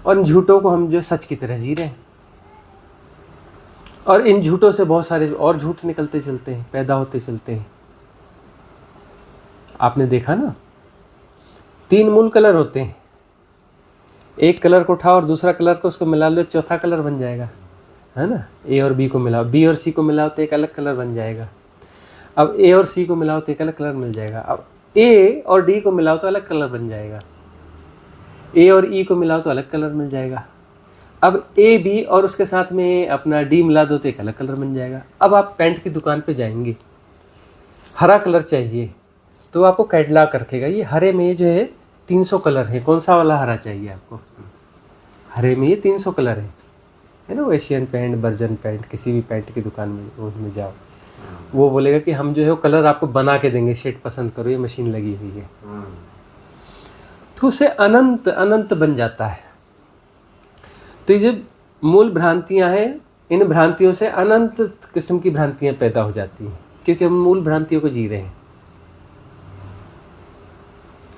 और इन झूठों को हम जो सच की तरह जी रहे हैं, और इन झूठों से बहुत सारे और झूठ निकलते चलते हैं, पैदा होते चलते हैं। आपने देखा ना, 3 मूल कलर होते हैं, एक कलर को उठाओ और दूसरा कलर को उसको मिला लो, चौथा कलर बन जाएगा, है ना। ए और बी को मिलाओ, बी और सी को मिलाओ तो एक अलग कलर बन जाएगा। अब ए और सी को मिलाओ तो एक अलग कलर मिल जाएगा। अब ए और डी को मिलाओ तो अलग कलर बन जाएगा। ए और ई को मिलाओ तो अलग कलर मिल जाएगा। अब ए बी और उसके साथ में अपना डी मिला दो तो एक अलग कलर बन जाएगा। अब आप पेंट की दुकान पे जाएंगे, हरा कलर चाहिए तो आपको कैटलॉग रखेगा, ये हरे में जो है 300 कलर है, कौन सा वाला हरा चाहिए आपको। हरे में ये 300 कलर है ना। वो एशियन पेंट, बर्जन पेंट, किसी भी पेंट की दुकान में उसमें जाओ, वो बोलेगा कि हम जो है वो कलर आपको बना के देंगे, शेड पसंद करो, ये मशीन लगी हुई है। तो उसे अनंत अनंत बन जाता है। तो ये जो मूल भ्रांतियां हैं, इन भ्रांतियों से अनंत किस्म की भ्रांतियां पैदा हो जाती हैं, क्योंकि हम मूल भ्रांतियों को जी रहे हैं।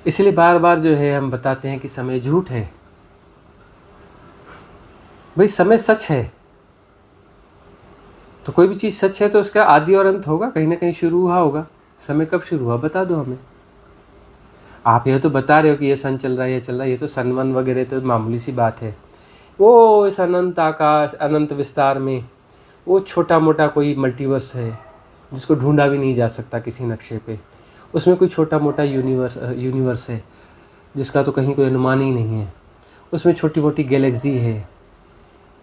इसलिए बार बार जो है हम बताते हैं कि समय झूठ है। भाई समय सच है, तो कोई भी चीज़ सच है तो उसका आदि और अंत होगा, कहीं ना कहीं शुरू हुआ होगा। समय कब शुरू हुआ बता दो हमें। आप यह तो बता रहे हो कि ये सन चल रहा है, ये चल रहा है, ये तो सन वन वगैरह तो मामूली सी बात है। वो इस अनंत आकाश, अनंत विस्तार में वो छोटा मोटा कोई मल्टीवर्स है जिसको ढूंढा भी नहीं जा सकता किसी नक्शे पे। उसमें कोई छोटा मोटा यूनिवर्स है जिसका तो कहीं कोई अनुमान ही नहीं है। उसमें छोटी मोटी गैलेक्सी है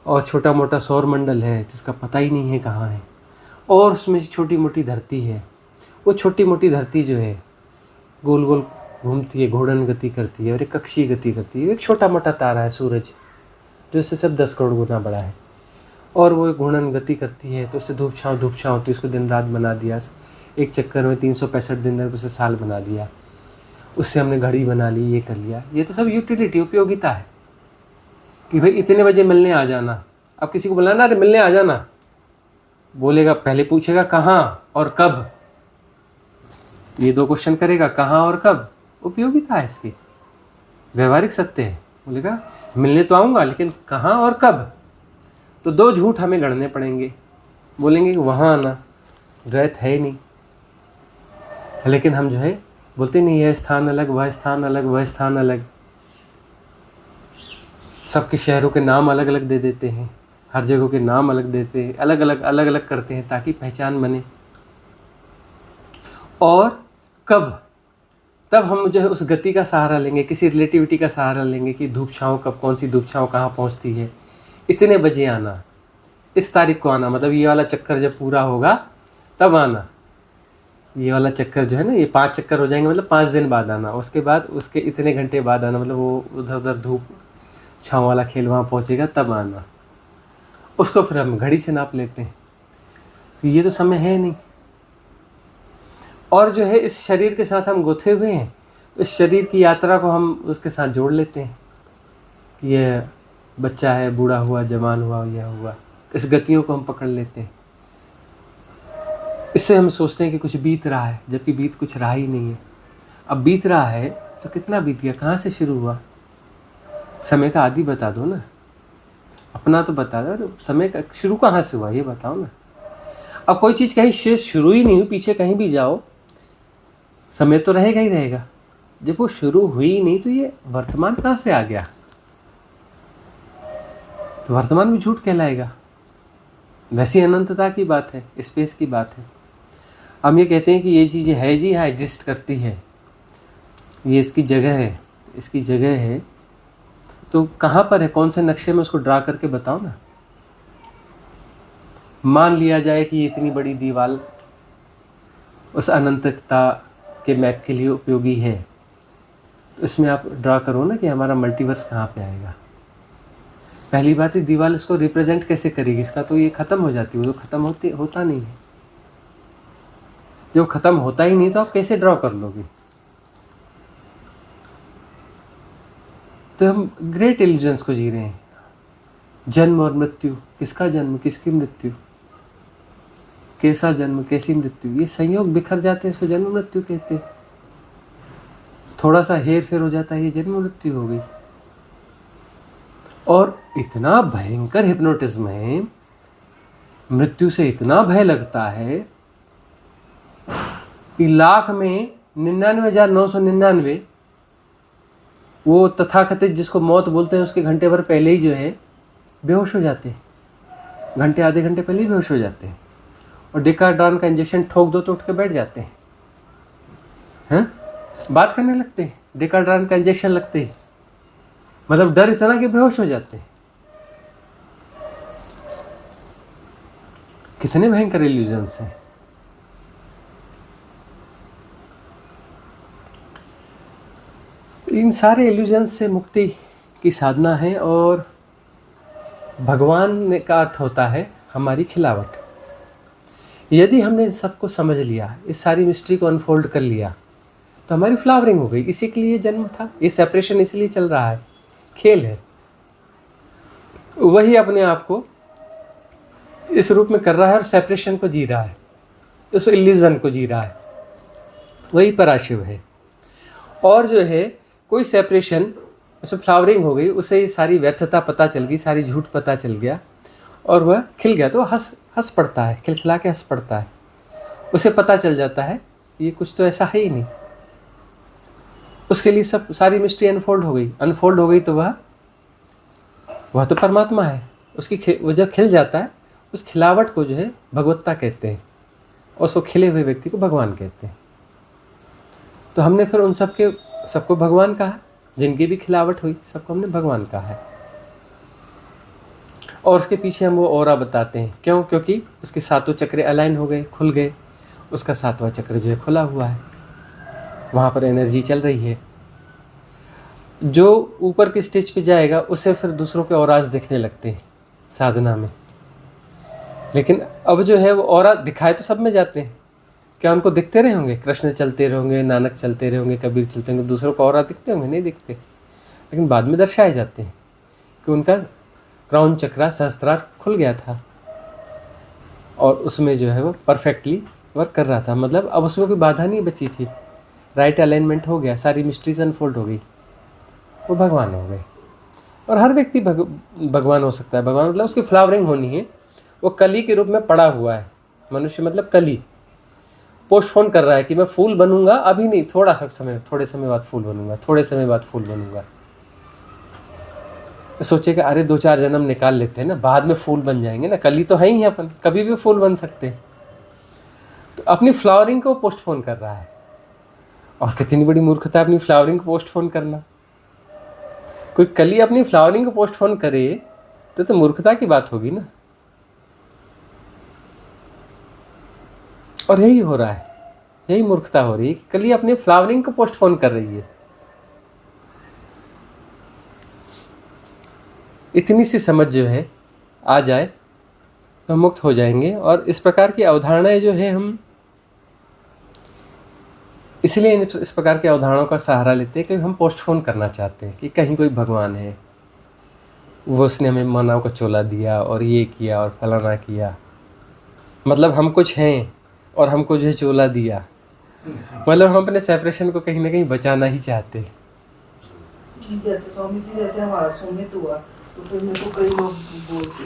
और छोटा मोटा सौर मंडल है जिसका पता ही नहीं है कहाँ है। और उसमें छोटी मोटी धरती है। वो छोटी मोटी धरती जो है गोल गोल घूमती है, घूर्णन गति करती है और एक कक्षीय गति करती है। एक छोटा मोटा तारा है सूरज, जो इससे सब 10 करोड़ गुना बड़ा है, और वो घूर्णन गति करती है तो उससे धूप छाँव होती है। उसको दिन रात बना दिया, एक चक्कर में 365 दिन तक तो उसे साल बना दिया। उससे हमने घड़ी बना ली, ये कर लिया। ये तो सब यूटिलिटी, उपयोगिता है कि भाई इतने बजे मिलने आ जाना। अब किसी को बुलाना, अरे मिलने आ जाना, बोलेगा, पहले पूछेगा कहाँ और कब। ये 2 क्वेश्चन करेगा, कहाँ और कब। उपयोगिता है इसकी, व्यवहारिक सत्य है। बोलेगा मिलने तो आऊँगा लेकिन कहाँ और कब। तो 2 झूठ हमें गढ़ने पड़ेंगे। बोलेंगे कि वहाँ आना, द्वैत है ही नहीं। लेकिन हम जो है बोलते नहीं, यह स्थान अलग, वह स्थान अलग, वह स्थान अलग। सबके शहरों के नाम अलग अलग दे देते हैं, हर जगह के नाम अलग देते हैं, अलग अलग करते हैं ताकि पहचान बने। और कब, तब हम जो है उस गति का सहारा लेंगे, किसी रिलेटिविटी का सहारा लेंगे कि धूप छाँव कब, कौन सी धूप छाँव कहाँ पहुँचती है, इतने बजे आना, इस तारीख को आना, मतलब ये वाला चक्कर जब पूरा होगा तब आना। ये वाला चक्कर जो है ना, ये 5 चक्कर हो जाएंगे, मतलब 5 दिन बाद आना। उसके बाद उसके इतने घंटे बाद आना, मतलब वो उधर उधर धूप छाँव वाला खेल वहाँ पहुँचेगा तब आना। उसको फिर हम घड़ी से नाप लेते हैं। तो ये तो समय है नहीं। और जो है इस शरीर के साथ हम गुथे हुए हैं, तो इस शरीर की यात्रा को हम उसके साथ जोड़ लेते हैं कि ये बच्चा है, बूढ़ा हुआ, जवान हुआ, यह हुआ। इस गतियों को हम पकड़ लेते हैं। इससे हम सोचते हैं कि कुछ बीत रहा है, जबकि बीत कुछ रहा ही नहीं है। अब बीत रहा है तो कितना बीत गया, कहाँ से शुरू हुआ। समय का आदि बता दो ना, अपना तो बता दो, समय का शुरू कहाँ से हुआ ये बताओ ना। अब कोई चीज़ कहीं से शुरू ही नहीं हुई, पीछे कहीं भी जाओ समय तो रहेगा ही रहेगा। जब वो शुरू हुई नहीं तो ये वर्तमान कहाँ से आ गया। तो वर्तमान भी झूठ कहलाएगा। वैसी अनंतता की बात है, स्पेस की बात है। हम ये कहते हैं कि ये चीज़ है जी, हाँ एग्जिस्ट करती है, ये इसकी जगह है, इसकी जगह है। तो कहाँ पर है, कौन से नक्शे में, उसको ड्रा करके बताओ ना। मान लिया जाए कि ये इतनी बड़ी दीवार उस अनंतता के मैप के लिए उपयोगी है, तो इसमें आप ड्रा करो ना कि हमारा मल्टीवर्स कहाँ पे आएगा। पहली बात है, दीवार इसको रिप्रेजेंट कैसे करेगी, इसका तो ये ख़त्म हो जाती है, वो तो ख़त्म होता नहीं है। जो ख़त्म होता ही नहीं तो आप कैसे ड्रॉ कर लोगे। तो हम ग्रेट इल्यूजन्स को जी रहे हैं। जन्म और मृत्यु, किसका जन्म किसकी मृत्यु, कैसा जन्म कैसी मृत्यु, ये संयोग बिखर जाते हैं, इसको जन्म मृत्यु कहते हैं। थोड़ा सा हेर फेर हो जाता है, ये जन्म मृत्यु हो गई। और इतना भयंकर हिप्नोटिज्म है, मृत्यु से इतना भय लगता है कि लाख में 99,999 वो तथाकथित जिसको मौत बोलते हैं उसके घंटे भर पहले ही जो है बेहोश हो जाते हैं, घंटे आधे घंटे पहले ही बेहोश हो जाते हैं। और डिकाड्रॉन का इंजेक्शन ठोक दो तो उठ के बैठ जाते हैं, बात करने लगते हैं। डिकाड्रॉन का इंजेक्शन लगते ही मतलब डर इतना कि बेहोश हो जाते हैं। कितने भयंकर इल्यूजन्स हैं। इन सारे इल्यूजन्स से मुक्ति की साधना है। और भगवान का अर्थ होता है हमारी खिलावट। यदि हमने इन सबको समझ लिया, इस सारी मिस्ट्री को अनफोल्ड कर लिया, तो हमारी फ्लावरिंग हो गई। इसी के लिए जन्म था, ये सेपरेशन इसलिए चल रहा है, खेल है। वही अपने आप को इस रूप में कर रहा है और सेपरेशन को जी रहा है, उस इल्यूजन को जी रहा है, वही पराशिव है। और जो है कोई सेपरेशन, उसमें फ्लावरिंग हो गई, उसे सारी व्यर्थता पता चल गई, सारी झूठ पता चल गया और वह खिल गया। तो हंस हंस पड़ता है, खिलखिला के हंस पड़ता है। उसे पता चल जाता है ये कुछ तो ऐसा है ही नहीं। उसके लिए सब सारी मिस्ट्री अनफोल्ड हो गई तो वह तो परमात्मा है। वो जब खिल जाता है, उस खिलावट को जो है भगवत्ता कहते हैं, और उसको खिले हुए व्यक्ति को भगवान कहते हैं। तो हमने फिर उन सबको भगवान कहा, जिनकी भी खिलावट हुई सबको हमने भगवान कहा है। और उसके पीछे हम वो ऑरा बताते हैं। क्यों? क्योंकि उसके सातों चक्र अलाइन हो गए, खुल गए। उसका सातवां चक्र जो है खुला हुआ है, वहाँ पर एनर्जी चल रही है। जो ऊपर की स्टेज पे जाएगा उसे फिर दूसरों के औराज दिखने लगते हैं साधना में। लेकिन अब जो है वो औरा दिखाए तो सब में जाते हैं। क्या उनको दिखते रहे होंगे? कृष्ण चलते रहेंगे, नानक चलते रहेंगे, कबीर चलते होंगे, दूसरों को औरा दिखते होंगे? नहीं दिखते। लेकिन बाद में दर्शाए जाते हैं कि उनका क्राउन चक्रा, सहस्त्रार खुल गया था और उसमें जो है वो परफेक्टली वर्क कर रहा था। मतलब अब उसमें कोई बाधा नहीं बची थी, राइट अलाइनमेंट हो गया, सारी मिस्ट्रीज अनफोल्ड हो गई, वो भगवान हो गए। और हर व्यक्ति भगवान हो सकता है। भगवान मतलब उसकी फ्लावरिंग होनी है। वो कली के रूप में पड़ा हुआ है। मनुष्य मतलब कली पोस्टपोन कर रहा है कि मैं फूल बनूंगा, अभी नहीं, थोड़े समय बाद फूल बनूंगा, थोड़े समय बाद फूल बनूंगा। सोचे कि अरे 2-4 जन्म निकाल लेते हैं ना, बाद में फूल बन जाएंगे ना, कली तो है ही अपन, कभी भी फूल बन सकते हैं। तो अपनी फ्लावरिंग को पोस्टपोन कर रहा है। और कितनी बड़ी मूर्खता है अपनी फ्लावरिंग को पोस्टपोन करना। कोई कली अपनी फ्लावरिंग को पोस्टपोन करे तो मूर्खता की बात होगी ना। और यही हो रहा है, यही मूर्खता हो रही है कि कली अपनी फ्लावरिंग को पोस्टपोन कर रही है। इतनी सी समझ जो है आ जाए तो मुक्त हो जाएंगे। और इस प्रकार की अवधारणाएं जो है हम इसलिए इस प्रकार की अवधारणाओं का सहारा लेते हैं कि हम पोस्टपोन करना चाहते हैं कि कहीं कोई भगवान है, वो उसने हमें मानव को चोला दिया और ये किया और फलाना किया, मतलब हम कुछ हैं और हमको जो चोला दिया। मतलब हम अपने सेपरेशन को कहीं ना कहीं बचाना ही चाहते हैं। जैसे स्वामी जी, जैसे हमारा सुमित हुआ तो फिर मेरे को कई लोग बोलते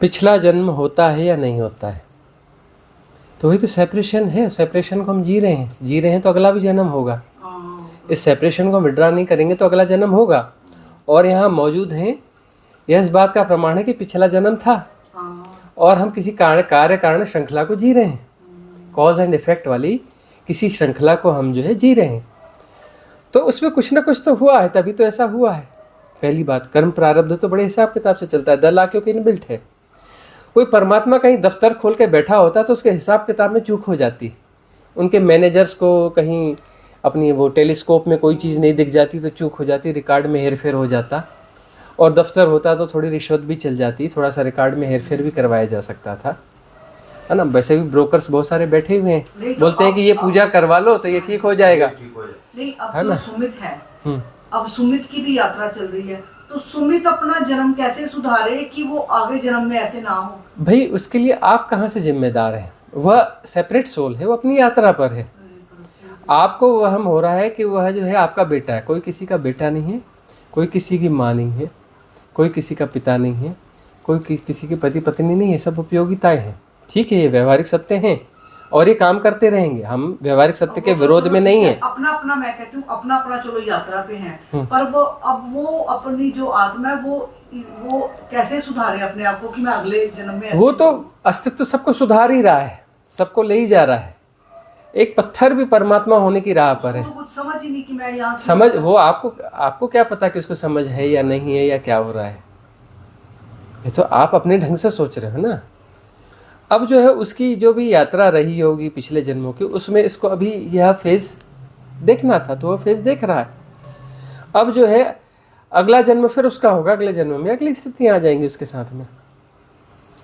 पिछला जन्म होता है या नहीं होता है, तो वही तो सेपरेशन है। सेपरेशन को हम जी रहे हैं तो अगला भी जन्म होगा। इस सेपरेशन को विड्रा नहीं करेंगे तो अगला जन्म होगा। और यहाँ मौजूद हैं, यह इस बात का प्रमाण है कि पिछला जन्म था और हम किसी कार्य कारण श्रृंखला को जी रहे हैं। कॉज एंड इफेक्ट वाली किसी श्रृंखला को हम जो है जी रहे हैं। तो उसमें कुछ ना कुछ तो हुआ है, तभी तो ऐसा हुआ है। पहली बात, कर्म प्रारब्ध तो बड़े हिसाब किताब से चलता है, 10 लाख के इनबिल्ट है। कोई परमात्मा कहीं दफ्तर खोल के बैठा होता तो उसके हिसाब किताब में चूक हो जाती। उनके मैनेजर्स को कहीं अपनी वो टेलीस्कोप में कोई चीज़ नहीं दिख जाती तो चूक हो जाती, रिकॉर्ड में हेरफेर हो जाता। और दफ्तर होता तो थोड़ी रिश्वत भी चल जाती, थोड़ा सा रिकॉर्ड में हेरफेर भी करवाया जा सकता था, है ना। वैसे भी ब्रोकर्स बहुत सारे बैठे हुए हैं, बोलते हैं कि ये पूजा करवा लो तो ये ठीक हो जाएगा, नहीं। अब है ना। सुमित है, अब सुमित की भी यात्रा चल रही है, तो सुमित अपना जन्म कैसे सुधारे कि वो आगे जन्म में ऐसे ना हो। भाई उसके लिए आप कहाँ से जिम्मेदार हैं? वह सेपरेट सोल है, वो अपनी यात्रा पर है। आपको वहम हो रहा है कि वह जो है आपका बेटा है। कोई किसी का बेटा नहीं है, कोई किसी की माँ नहीं है, कोई किसी का पिता नहीं है, कोई किसी की पति पत्नी नहीं है। सब उपयोगिताएं हैं, ठीक है, ये व्यवहारिक सत्य हैं और ये काम करते रहेंगे। हम व्यवहारिक सत्य के विरोध में नहीं है। अपना अपना, मैं कहती हूँ अपना अपना, चलो यात्रा पे हैं, पर वो अपनी जो आत्मा है वो कैसे सुधारे अपने आप को कि मैं अगले जन्म में। वो तो अस्तित्व सबको सुधार ही रहा है, सबको ले ही जा रहा है। एक पत्थर भी परमात्मा होने की राह पर है। तो कुछ समझ ही नहीं कि मैं यहाँ समझ, वो आपको क्या पता कि उसको समझ है या नहीं है या क्या हो रहा है। ये तो आप अपने ढंग से सोच रहे हो ना। अब जो है उसकी जो भी यात्रा रही होगी पिछले जन्मों की, उसमें इसको अभी यह फेज देखना था तो वह फेज देख रहा है। अब जो है अगला जन्म फिर उसका होगा, अगले जन्म में अगली स्थितियाँ आ जाएंगी उसके साथ में।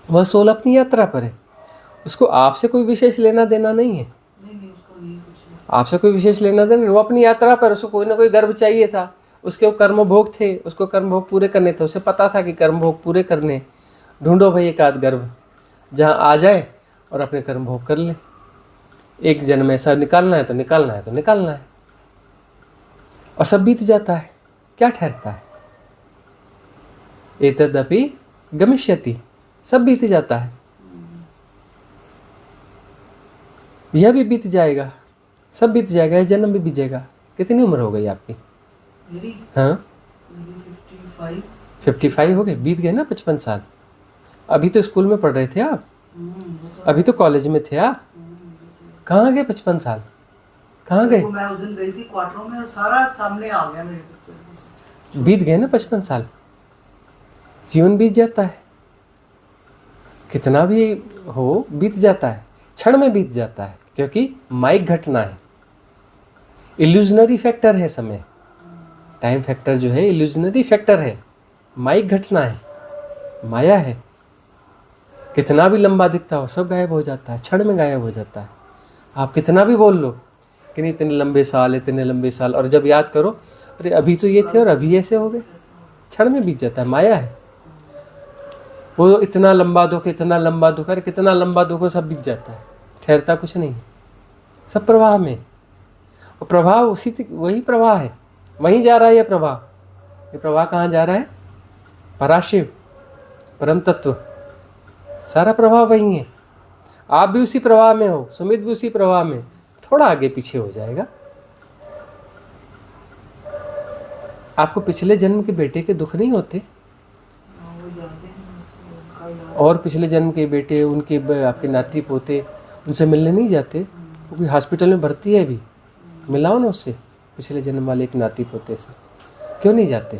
वह सोल अपनी यात्रा पर है, उसको आपसे कोई विशेष लेना देना नहीं है। आपसे कोई विशेष लेना देना नहीं, वो अपनी यात्रा पर। उसको कोई ना कोई गर्भ चाहिए था, उसके वो कर्म भोग थे, उसको कर्म भोग पूरे करने थे। उसे पता था कि कर्म भोग पूरे करने, ढूंढो भाई एक आध गर्भ जहाँ आ जाए और अपने कर्म भोग कर ले। एक जन्म ऐसा निकालना है तो निकालना है तो निकालना है, और सब बीत जाता है। क्या ठहरता है? एतदपि गमिष्यति, सब बीत जाता है, यह भी बीत जाएगा, सब बीत जाएगा, यह जन्म भी बीत जाएगा। कितनी उम्र हो गई आपकी? मेरी हाँ, मेरी 55। 55 हो गए, बीत गए ना 55 साल। अभी तो स्कूल में पढ़ रहे थे आप, वो तो अभी तो कॉलेज में थे आप, कहाँ गए 55 साल, कहाँ गए? वो मैं उस दिन गई थी क्वार्टरों में और सारा सामने आ गया मेरे को। बीत गए ना 55 साल, जीवन बीत जाता है, कितना भी हो बीत जाता है, क्षण में बीत जाता है, क्योंकि माइक घटना है, इल्यूजनरी फैक्टर है समय, टाइम फैक्टर जो है इल्यूजनरी फैक्टर है, माइक घटना है, माया है। कितना भी लंबा दिखता हो सब गायब हो जाता है, क्षण में गायब हो जाता है। आप कितना भी बोल लो कि नहीं इतने लंबे साल, इतने लंबे साल, और जब याद करो अरे अभी तो ये थे और अभी ऐसे हो गए, क्षण में बीत जाता है, माया है। वो इतना लंबा दुख, इतना लंबा दुख, अरे कितना लंबा दुख हो, सब बीत जाता है, ठहरता कुछ नहीं, सब प्रवाह में। और प्रवाह उसी वही प्रवाह है, वहीं जा रहा है ये प्रवाह। ये प्रवाह कहाँ जा रहा है? पराशिव, परम तत्व, सारा प्रवाह वही है। आप भी उसी प्रवाह में हो, सुमित भी उसी प्रवाह में, थोड़ा आगे पीछे हो जाएगा। आपको पिछले जन्म के बेटे के दुख नहीं होते? और पिछले जन्म के बेटे, उनके आपके नाती पोते, उनसे मिलने नहीं जाते? वो भी हॉस्पिटल में भर्ती है अभी, मिलाओ ना उससे, पिछले जन्म वाले एक नाती पोते से, क्यों नहीं जाते?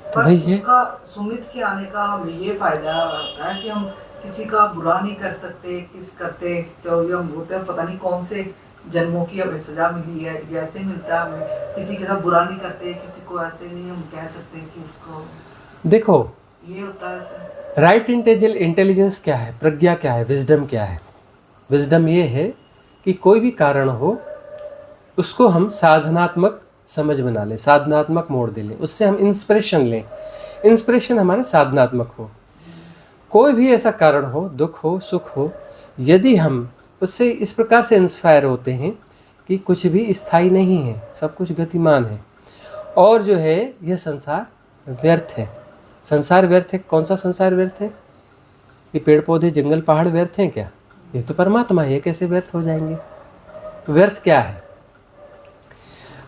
तो वही है। उसका सुमित के आने का हमें ये फायदा होता है कि हम किसी का बुरा नहीं कर सकते, किस करते तो ये हम होते हैं, पता नहीं कौन से जन्मों की हमें सजा मिली है, ये ऐसे मिलता है हमें, किसी के साथ बुरा नहीं करते, किसी को ऐसे नहीं हम कह सकते कि उसको, देखो ये होता है। राइट इंटेलिजेंस क्या है, प्रज्ञा क्या है, विजडम क्या है? विजडम ये है कि कोई भी कारण हो उसको हम साधनात्मक समझ बना लें, साधनात्मक मोड़ दे लें, उससे हम इंस्पिरेशन लें, इंस्पिरेशन हमारा साधनात्मक हो। कोई भी ऐसा कारण हो, दुख हो सुख हो, यदि हम उससे इस प्रकार से इंस्पायर होते हैं कि कुछ भी स्थायी नहीं है, सब कुछ गतिमान है, और जो है यह संसार व्यर्थ है। संसार व्यर्थ है, कौन सा संसार व्यर्थ है? ये पेड़ पौधे जंगल पहाड़ व्यर्थ हैं क्या? ये तो परमात्मा है, ये कैसे व्यर्थ हो जाएंगे? व्यर्थ क्या है?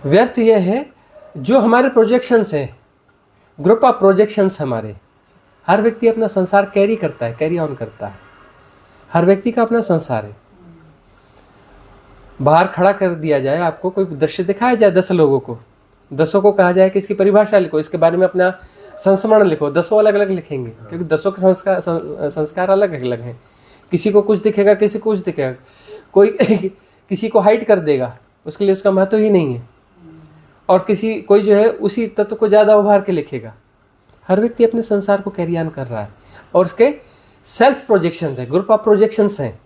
व्यर्थ यह है जो हमारे प्रोजेक्शंस हैं, ग्रुप ऑफ प्रोजेक्शंस हमारे। हर व्यक्ति अपना संसार कैरी करता है, कैरी ऑन करता है, हर व्यक्ति का अपना संसार है। बाहर खड़ा कर दिया जाए, आपको कोई दृश्य दिखाया जाए 10 लोगों को, 10 को कहा जाए कि इसकी परिभाषा लिखो, इसके बारे में अपना संस्मरण लिखो, 10 अलग अलग लिखेंगे, क्योंकि 10 के संस्कार अलग अलग हैं। किसी को कुछ दिखेगा, किसी को कुछ दिखेगा, कोई किसी को हाइट कर देगा, उसके लिए उसका महत्व ही नहीं है, और कोई जो है उसी तत्व को ज़्यादा उभार के लिखेगा। हर व्यक्ति अपने संसार को कैरी ऑन कर रहा है, और उसके सेल्फ प्रोजेक्शंस है, ग्रुप ऑफ प्रोजेक्शंस हैं।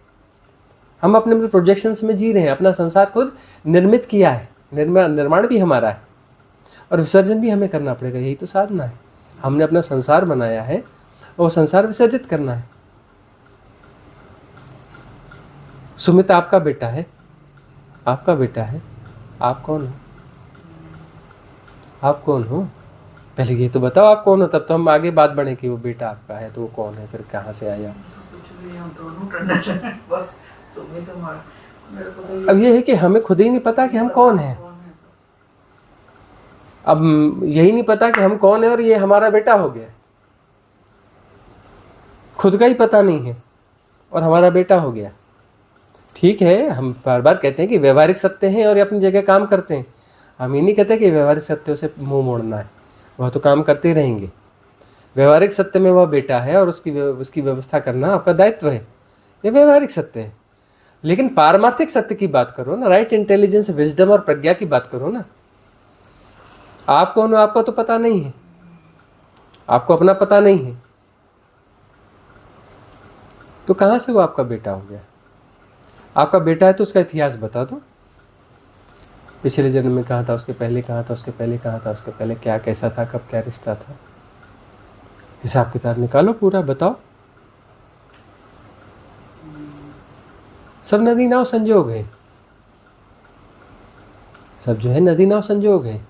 हम अपने अपने प्रोजेक्शंस में जी रहे हैं, अपना संसार खुद निर्मित किया है, निर्माण भी हमारा है, और विसर्जन भी हमें करना पड़ेगा। यही तो साधना है, हमने अपना संसार बनाया है और संसार विसर्जित करना है। सुमित आपका बेटा है, आपका बेटा है, आप कौन हो? आप कौन हो? पहले ये तो बताओ आप कौन हो, तब तो हम आगे बात बढ़े कि वो बेटा आपका है तो वो कौन है, फिर कहाँ से आया। कुछ भी, हम दोनों टंडन बस सुमित हमारा, मेरे को तो अब ये है कि हमें खुद ही नहीं पता कि हम कौन हैं। अब यही नहीं पता कि हम कौन है और ये हमारा बेटा हो गया, खुद का ही पता नहीं है और हमारा बेटा हो गया। ठीक है, हम बार बार कहते हैं कि व्यवहारिक सत्य हैं और ये अपनी जगह काम करते हैं। हम ये नहीं कहते कि व्यवहारिक सत्यों से मुंह मोड़ना है, वह तो काम करते ही रहेंगे। व्यवहारिक सत्य में वह बेटा है और उसकी व्यवस्था करना आपका दायित्व है, ये व्यवहारिक सत्य है। लेकिन पारमार्थिक सत्य की बात करो ना, राइट इंटेलिजेंस, विजडम और प्रज्ञा की बात करो ना। आप कौन हो आपको तो पता नहीं है, आपको अपना पता नहीं है, तो कहाँ से वो आपका बेटा हो गया? आपका बेटा है तो उसका इतिहास बता दो, पिछले जन्म में कहाँ था, उसके पहले कहाँ था, उसके पहले कहाँ था, उसके पहले क्या कैसा था, कब क्या रिश्ता था, हिसाब किताब निकालो, पूरा बताओ। सब नदी नाव संजोग है, सब जो है नदी नाव संजोग है,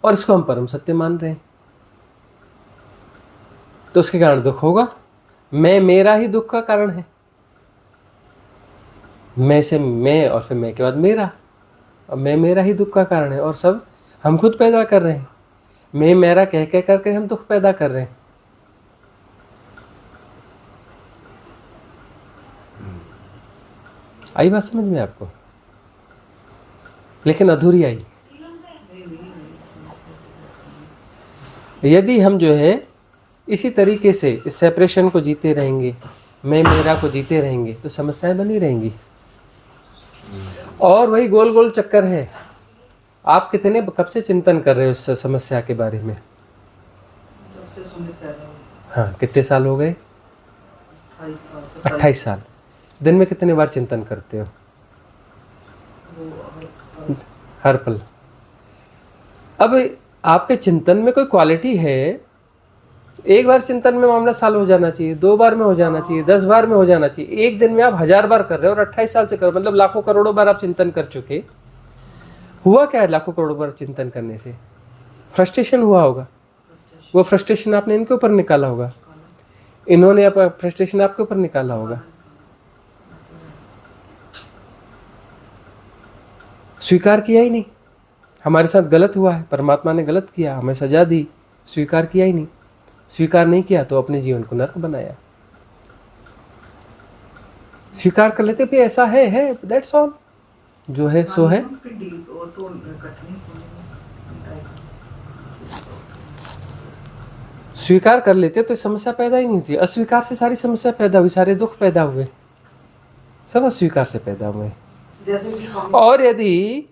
और इसको हम परम सत्य मान रहे हैं, तो उसके कारण दुख होगा। मैं मेरा ही दुख का कारण है, मैं से मैं और फिर मैं के बाद मेरा, और मैं मेरा ही दुख का कारण है, और सब हम खुद पैदा कर रहे हैं। मैं मेरा कह कह करके हम दुख पैदा कर रहे हैं। आई बात समझ में आपको? लेकिन अधूरी आई। यदि हम जो है इसी तरीके से इस सेपरेशन को जीते रहेंगे, मैं मेरा को जीते रहेंगे, तो समस्याएं बनी रहेंगी, और वही गोल गोल चक्कर है। आप कितने कब से चिंतन कर रहे हो इस समस्या के बारे में? जब से सुमित पैदा हुआ। हाँ, कितने साल हो गए? 28 साल से। 28 साल। दिन में कितने बार चिंतन करते हो? हर पल। अब आपके चिंतन में कोई क्वालिटी है, एक बार चिंतन में मामला साल हो जाना चाहिए, 2 बार में हो जाना चाहिए, 10 बार में हो जाना चाहिए। एक दिन में आप 1000 बार कर रहे हो और 28 साल से कर रहे हो, मतलब लाखों करोड़ों बार आप चिंतन कर चुके। हुआ क्या है लाखों करोड़ों बार चिंतन करने से? फ्रस्ट्रेशन हुआ होगा, वो फ्रस्ट्रेशन आपने इनके ऊपर निकाला होगा, इन्होंने अपना फ्रस्ट्रेशन आपके ऊपर निकाला होगा। स्वीकार किया ही नहीं, हमारे साथ गलत हुआ है, परमात्मा ने गलत किया, हमें सजा दी, स्वीकार किया ही नहीं। स्वीकार नहीं किया तो अपने जीवन को नर्क बनाया। स्वीकार कर लेते भी ऐसा है, दैट्स ऑल, जो है सो है। स्वीकार कर लेते तो समस्या पैदा ही नहीं होती। अस्वीकार से सारी समस्या पैदा हुई, सारे दुख पैदा हुए, सब अस्वीकार से पैदा हुए। और यदि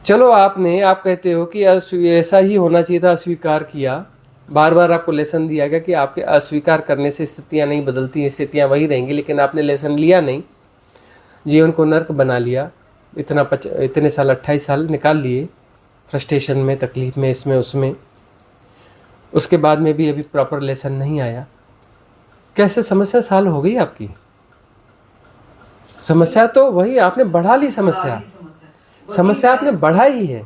चलो आप कहते हो कि ऐसा ही होना चाहिए था, अस्वीकार किया, बार बार आपको लेसन दिया गया कि आपके अस्वीकार करने से स्थितियां नहीं बदलती, स्थितियां वही रहेंगी, लेकिन आपने लेसन लिया नहीं, जीवन को नर्क बना लिया। इतने साल 28 साल निकाल लिए फ्रस्ट्रेशन में, तकलीफ में, इसमें उसमें, उसके बाद में भी अभी प्रॉपर लेसन नहीं आया। कैसे समस्या साल हो गई आपकी? समस्या तो वही आपने बढ़ा ली, समस्या आपने बढ़ाई है,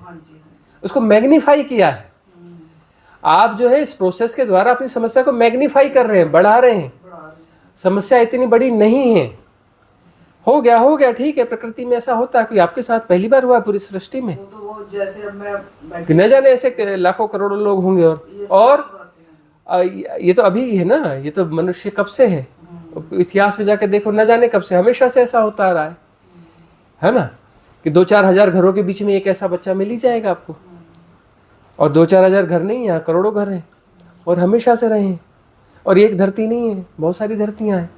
उसको मैग्नीफाई किया है। आप जो है इस प्रोसेस के द्वारा अपनी समस्या को मैग्नीफाई कर रहे हैं, बढ़ा रहे हैं। समस्या इतनी बड़ी नहीं है, हो गया, ठीक है, प्रकृति में ऐसा होता है। कोई आपके साथ पहली बार हुआ पूरी सृष्टि में? वो जैसे अब मैं कि न जाने ऐसे लाखों करोड़ों लोग होंगे। और ये तो अभी है ना, ये तो मनुष्य कब से है, इतिहास में जाके देखो, न जाने कब से, हमेशा से ऐसा होता आ रहा है ना, कि 2-4 हजार घरों के बीच में एक ऐसा बच्चा मिल ही जाएगा आपको। और 2-4 हजार घर नहीं, यहाँ करोड़ों घर हैं, और हमेशा से रहे हैं। और एक धरती नहीं है, बहुत सारी धरतियाँ हैं,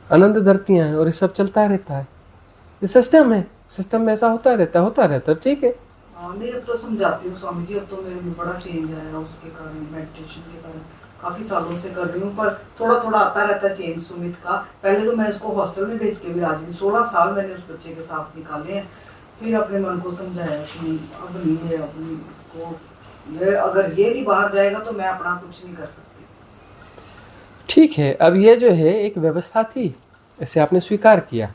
अनंत धरतियाँ हैं, और ये सब चलता रहता है। ये सिस्टम है, सिस्टम में ऐसा होता रहता, ठीक है। नहीं, अब तो समझाती हूँ स्वामी जी, अब तो मेरे में बड़ा चेंज आया उसके कारण, मेडिटेशन के कारण। काफी सालों से कर रही हूँ, पर थोड़ा थोड़ा आता रहता है चेंज सुमित का। पहले तो मैं इसको हॉस्टल में भेज के भी राजी थी, 16 साल मैंने उस बच्चे के साथ निकाले हैं। फिर अपने मन को समझाया कि अब नहीं है, अब नहीं, इसको अगर ये नहीं बाहर जाएगा तो मैं अपना कुछ नहीं कर सकती। ठीक है, अब ये जो है एक व्यवस्था थी, इसे आपने स्वीकार किया,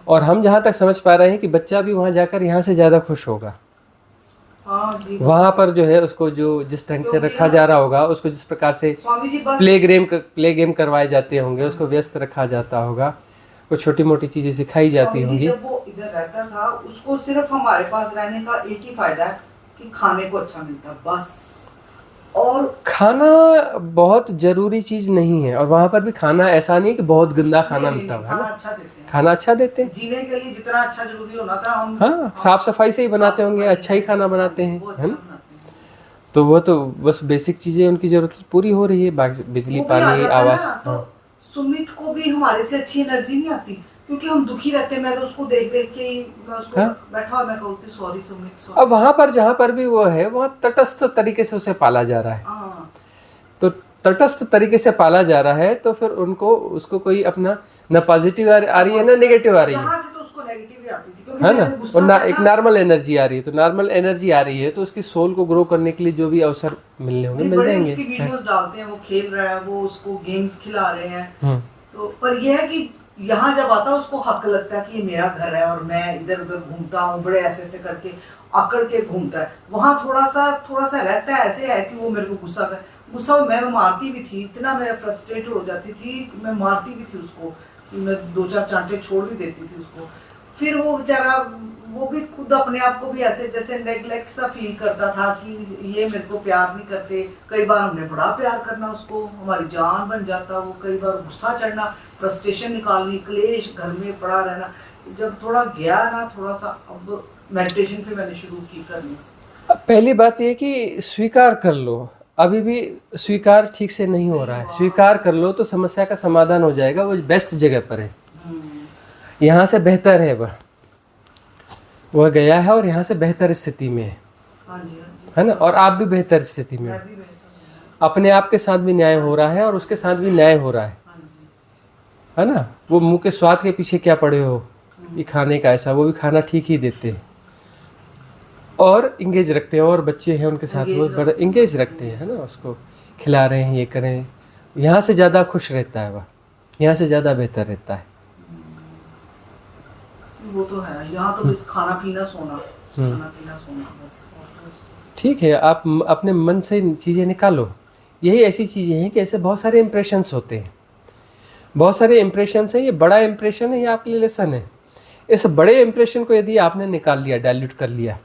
और हम जहाँ तक समझ पा रहे हैं कि बच्चा भी वहाँ जाकर यहाँ से ज़्यादा खुश होगा। वहाँ पर जो है उसको जो जिस ढंग से रखा जा रहा होगा, उसको जिस प्रकार से प्ले गेम करवाए जाते होंगे, उसको व्यस्त रखा जाता होगा, कुछ छोटी मोटी चीजें सिखाई जाती होंगी। जब वो इधर रहता था, उसको सिर्फ हमारे पास रहने का एक ही फायदा है कि खाने को अच्छा मिलता, बस। और खाना बहुत जरूरी चीज नहीं है, और वहाँ पर भी खाना ऐसा नहीं कि बहुत गंदा खाना मिलता है, खाना अच्छा देते हैं। जीने के लिए जितना अच्छा जरूरी होना था हम, हाँ, साफ सफाई से ही बनाते होंगे, अच्छा ही खाना बनाते हैं, है ना। तो वो तो बस बेसिक चीजें उनकी जरूरत पूरी हो रही है, बिजली, पानी, आवास। तो सुमित को भी हमारे से अच्छी एनर्जी नहीं आती, क्योंकि हम दुखी रहते हैं। मैं तो उसको देख देख के मैं उसको बैठा, मैं कहती सॉरी सुमित। अब वहाँ पर जहाँ पर भी वो है, वहाँ तटस्थ तरीके से उसे पाला जा रहा है। तो तटस्थ तरीके से पाला जा रहा है, तो फिर उसको कोई अपना न पॉजिटिव आ रही है, न नेगेटिव आ रही है, से तो उसको नेगेटिव ही आती थी, है ना। और ना एक नॉर्मल एनर्जी आ रही है, तो नॉर्मल एनर्जी आ रही है, तो उसकी सोल को ग्रो करने के लिए जो भी अवसर मिलने होंगे मिल जाएंगे। उसकी वीडियोस डालते हैं, वो खेल रहा है, वो उसको गेम्स खिला रहे हैं। तो पर ये है कि यहाँ जब आता है उसको हक लगता है कि ये मेरा घर है और मैं इधर उधर घूमता हूँ, बड़े ऐसे ऐसे करके आकड़ के घूमता है। वहाँ थोड़ा सा रहता है, ऐसे है कि वो मेरे को गुस्सा मैं तो मारती भी थी, इतना मैं फ्रस्ट्रेट हो जाती थी, मैं मारती भी थी उसको, कि मैं 2-4 चांटे छोड़ भी देती थी उसको। फिर वो बेचारा, वो भी खुद अपने आप को भी ऐसे जैसे नेग्लेक्ट सा फील करता था कि ये मेरे को प्यार नहीं करते। कई बार हमने बड़ा प्यार करना उसको, हमारी जान बन जाता वो, कई बार गुस्सा चढ़ना, फ्रस्ट्रेशन निकालनी, क्लेश घर में पड़ा रहना। जब थोड़ा गया ना, थोड़ा सा अब मेडिटेशन फिर मैंने शुरू की करनी। अब पहली बात ये कि स्वीकार कर लो, अभी भी स्वीकार ठीक से नहीं हो रहा है, स्वीकार कर लो तो समस्या का समाधान हो जाएगा। वो बेस्ट जगह पर है, यहाँ से बेहतर है, वह गया है और यहाँ से बेहतर स्थिति में है। हाँ जी, हाँ जी। है ना, और आप भी बेहतर स्थिति में हो, मैं भी बेहतर हूँ। अपने आप के साथ भी न्याय हो रहा है और उसके साथ भी न्याय हो रहा है। हाँ जी। है ना, वो मुंह के स्वाद के पीछे क्या पड़े हो, ये खाने का ऐसा, वो भी खाना ठीक ही देते हैं और इंगेज रखते हैं, और बच्चे हैं उनके साथ वो बड़ा इंगेज रखते हैं। है ना, उसको खिला रहे हैं, ये करें, यहाँ से ज़्यादा खुश रहता है वह, यहाँ से ज़्यादा बेहतर रहता है। वो तो है, यहाँ तो बस खाना पीना सोना, खाना पीना सोना बस। ठीक है, आप अपने मन से चीज़ें निकालो। यही ऐसी चीज़ें हैं कि ऐसे बहुत सारे इम्प्रेशंस होते हैं, बहुत सारे इम्प्रेशंस हैं। ये बड़ा इम्प्रेशन है, ये आपके लिए लेसन है। इस बड़े इम्प्रेशन को यदि आपने निकाल लिया, डाइल्यूट कर लिया,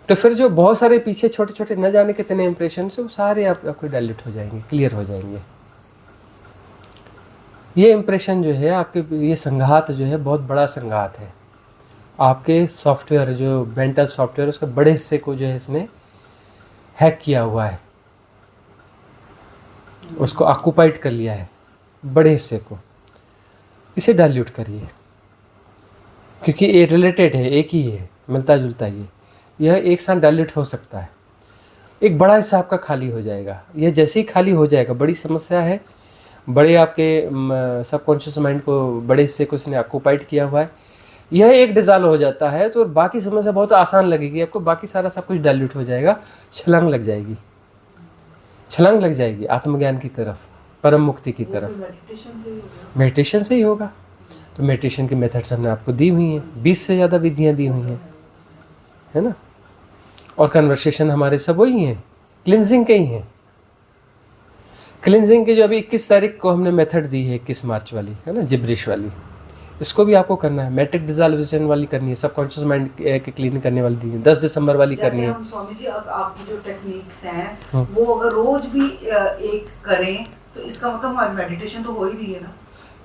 तो फिर जो बहुत सारे पीछे छोटे छोटे न जाने कितने इम्प्रेशन से, वो सारे आपको डाइल्यूट हो जाएंगे, क्लियर हो जाएंगे। ये इम्प्रेशन जो है आपके, ये संघात जो है बहुत बड़ा संघात है। आपके सॉफ्टवेयर, जो मेंटल सॉफ्टवेयर, उसके बड़े हिस्से को जो है इसने हैक किया हुआ है, उसको ऑक्यूपाइड कर लिया है, बड़े हिस्से को। इसे डाइल्यूट करिए, क्योंकि ये रिलेटेड है, एक ही है, मिलता जुलता ही है। यह एक साथ डाइल्यूट हो सकता है, एक बड़ा हिस्सा आपका खाली हो जाएगा। यह जैसे ही खाली हो जाएगा, बड़ी समस्या है, बड़े आपके सबकॉन्शियस माइंड को, बड़े हिस्से को इसने ऑक्यूपाइड किया हुआ है, यह एक डिज़ॉल्व हो जाता है तो बाकी समस्या बहुत आसान लगेगी आपको, बाकी सारा सब कुछ डाइल्यूट हो जाएगा, छलांग लग जाएगी, छलांग लग जाएगी आत्मज्ञान की तरफ, परम मुक्ति की तरफ। मेडिटेशन से ही होगा। तो मेडिटेशन की मेथड्स हमने आपको दी हुई हैं, 20 से ज़्यादा विधियाँ दी हुई हैं, है ना, और कन्वर्सेशन हमारे सब वही हैं, क्लिनजिंग के ही हैं। क्लिनजिंग की जो अभी 21 तारीख को हमने मेथड दी है, 21 मार्च वाली, है ना, जिब्रिश वाली, इसको भी आपको करना है। मैट्रिक डिसॉल्यूशन वाली करनी है, सबकॉन्शियस माइंड के क्लीन करने वाली दी है, 10 दिसंबर वाली करनी है। हम स्वामी जी, अब आपकी जो टेक्निक्स हैं वो अगर रोज भी एक करें तो इसका मतलब हमारी मेडिटेशन तो हो ही रही है ना।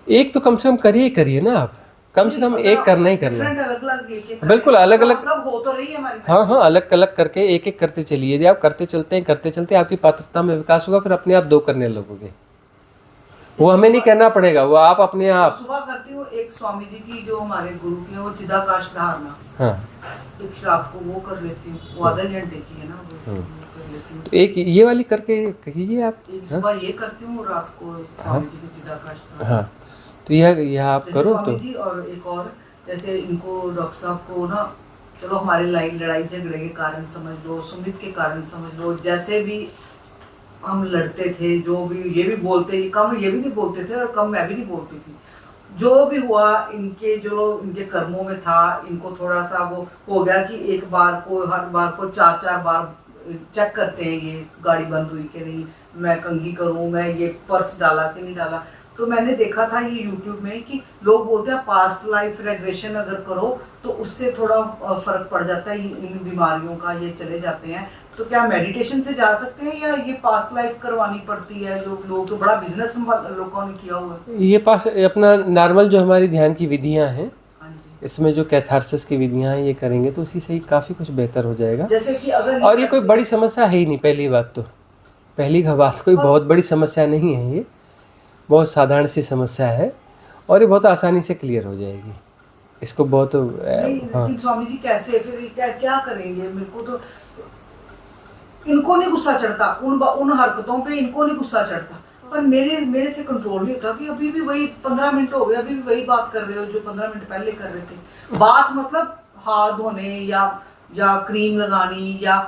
एक तो कम से कम करिए ना आप, कम से कम एक करना ही करना है। अलग-अलग बिल्कुल अलग-अलग, मतलब हो तो रही है हमारी। हाँ, अलग अलग करके एक एक करते चलिए। यदि आप करते चलते आपकी पात्रता में विकास होगा, फिर अपने आप 2 करने लगोगे। वो हमें नहीं कहना पड़ेगा, वो आप अपने आप। सुबह करती हूँ एक स्वामी जी की जो हमारे गुरु की है, वो चिदाकाश धारणा, हाँ, एक रात को वो कर लेती हूँ, वो आधे घंटे की है ना, वो कर लेती हूँ। तो एक ये वाली करके कीजिए आप। सुबह ये करती हूँ, रात को स्वामी जी की चिदाकाश धारणा। हाँ, तो यह आप करो तो। जी, और एक और, जैसे इनको डॉक्टर साहब को ना, चलो हमारे लड़ाई झगड़े के कारण समझ लो, सुमित के कारण समझ लो, जैसे भी हम लड़ते थे, जो भी ये भी बोलते, कम ये भी नहीं बोलते थे और कम मैं भी नहीं बोलती थी। जो भी हुआ इनके, जो इनके कर्मों में था, इनको थोड़ा सा वो हो गया कि एक बार को, हर बार को 4-4 बार चेक करते हैं, ये गाड़ी बंद हुई कि नहीं, मैं कंघी करूं, मैं ये पर्स डाला कि नहीं डाला। तो मैंने देखा था ये यूट्यूब में कि लोग बोलते हैं पास्ट लाइफ रेग्रेशन अगर करो तो उससे थोड़ा फर्क पड़ जाता है, इन बीमारियों का ये चले जाते हैं। तो क्या मेडिटेशन से जा सकते हैं या ये पास्ट लाइफ करवानी पड़ती है? लोग तो बड़ा बिजनेस लोगों ने किया हुआ है। ये पास अपना नॉर्मल जो हमारी ध्यान की विधियां हैं, हाँ जी, इसमें जो कैथारसिस की विधियां हैं, ये करेंगे तो उसी से ही काफ़ी कुछ बेहतर हो जाएगा। जैसे कि अगर और ये कोई बड़ी समस्या है ही नहीं। पहली बात तो, पहली बात कोई बहुत बड़ी समस्या नहीं है, ये बहुत साधारण सी समस्या है और ये बहुत आसानी से क्लियर हो जाएगी। इसको बहुत लेकिन स्वामी जी कैसे फिर क्या करेंगे? मेरे को तो इनको नहीं गुस्सा चढ़ता, उन हरकतों पे इनको नहीं गुस्सा चढ़ता, पर मेरे से कंट्रोल नहीं होता कि अभी भी वही 15 मिनट हो गए, अभी भी वही बात कर रहे हो जो 15 मिनट पहले कर रहे थे। बात मतलब हाथ धोने या क्रीम लगानी, या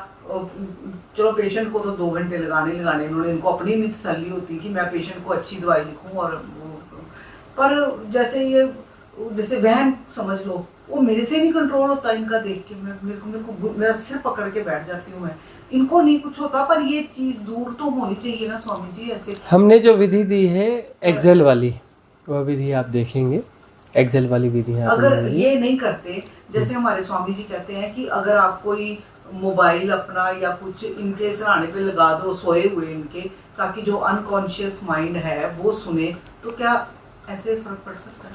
चलो पेशेंट को तो 2 घंटे लगाने इन्होंने, इनको अपनी नहीं तसल्ली होती कि मैं पेशेंट को अच्छी दवाई लिखूं और वो, पर जैसे वहन समझ लो, वो मेरे से नहीं कंट्रोल होता इनका देख के, मेरे को मेरा सिर पकड़ के बैठ जाती हूँ मैं। इनको नहीं कुछ होता, पर ये चीज दूर तो होनी चाहिए ना स्वामी जी। ऐसे हमने जो विधि दी है एक्सेल वाली, वह विधि आप देखेंगे, एक्सेल वाली विधि है। अगर ये नहीं करते, जैसे हमारे स्वामी जी कहते हैं कि अगर आप कोई मोबाइल अपना या कुछ इनके सराहने पे लगा दो सोए हुए इनके, ताकि जो अनकॉन्शियस माइंड है वो सुने, तो क्या ऐसे फर्क पड़ सकता है?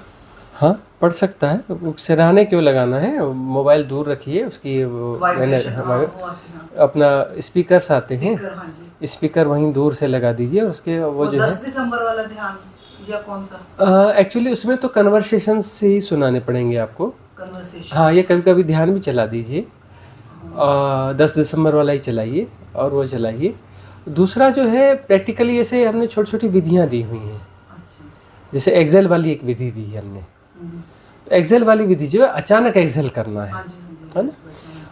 हाँ, पड़ सकता है। सिरहाने क्यों लगाना है, मोबाइल दूर रखिए, उसकी हमारे अपना स्पीकर्स आते हैं, स्पीकर वहीं दूर से लगा दीजिए। उसके वो जो 10 दिसंबर वाला ध्यान या कौन सा? एक्चुअली उसमें तो कन्वर्सेशन से ही सुनाने पड़ेंगे आपको। कन्वर्सेशन, हाँ, ये कभी कभी ध्यान भी चला दीजिए, 10 दिसंबर वाला ही चलाइए और वो चलाइए। दूसरा जो है प्रैक्टिकली ऐसे हमने छोटी छोटी विधियाँ दी हुई हैं, जैसे एक्सेल वाली एक विधि दी है हमने। तो एक्सेल वाली विधि जो है अचानक एक्सेल करना है ना।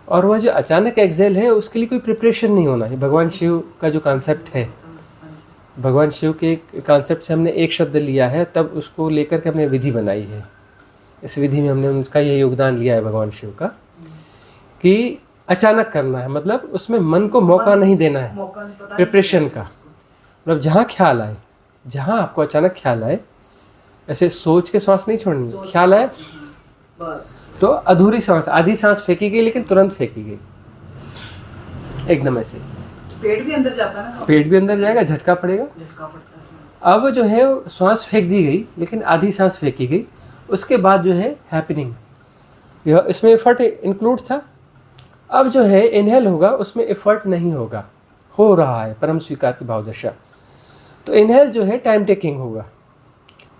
और वह जो अचानक एक्सेल है उसके लिए कोई प्रिपरेशन नहीं होना है। भगवान शिव का जो कॉन्सेप्ट है, भगवान शिव के कॉन्सेप्ट से हमने एक शब्द लिया है, तब उसको लेकर के हमने विधि बनाई है। इस विधि में हमने उनका ये योगदान लिया है भगवान शिव का, कि अचानक करना है, मतलब उसमें मन को मौका नहीं देना है प्रिपरेशन का। मतलब जहाँ ख्याल आए, जहाँ आपको अचानक ख्याल आए, ऐसे सोच के सांस नहीं छोड़नी, ख्याल आए बस तो अधूरी सांस, आधी सांस फेंकी गई लेकिन तुरंत फेंकी गई, एकदम ऐसे। पेट भी अंदर जाता है ना, पेट भी अंदर जाएगा, झटका पड़ेगा। झटका पड़ता है। अब जो है सांस फेंक दी गई लेकिन आधी सांस फेंकी गई, उसके बाद जो है हैपनिंग, इसमें एफर्ट इंक्लूड था। अब जो है इनहेल होगा, उसमें एफर्ट नहीं होगा, हो रहा है परम स्वीकार की भावदशा। तो इनहेल जो है टाइम टेकिंग होगा,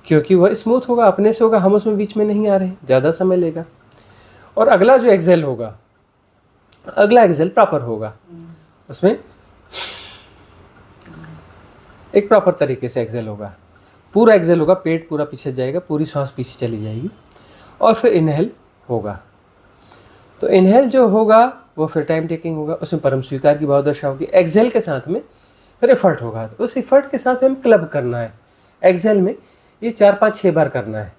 क्योंकि वह स्मूथ होगा, अपने से होगा, हम उसमें बीच में नहीं आ रहे, ज़्यादा समय लेगा। और अगला जो एक्सेल होगा, अगला एक्सेल प्रॉपर होगा, उसमें एक प्रॉपर तरीके से एक्सेल होगा, पूरा एक्सेल होगा, पेट पूरा पीछे जाएगा, पूरी सांस पीछे चली जाएगी, और फिर इनहेल होगा। तो इनहेल जो होगा वो फिर टाइम टेकिंग होगा, उसमें परम स्वीकार की भावदशा होगी। एक्सेल के साथ में फिर एफर्ट होगा, तो उस एफर्ट के साथ में हमें क्लब करना है। एक्सेल में ये 4, 5, 6 बार करना है,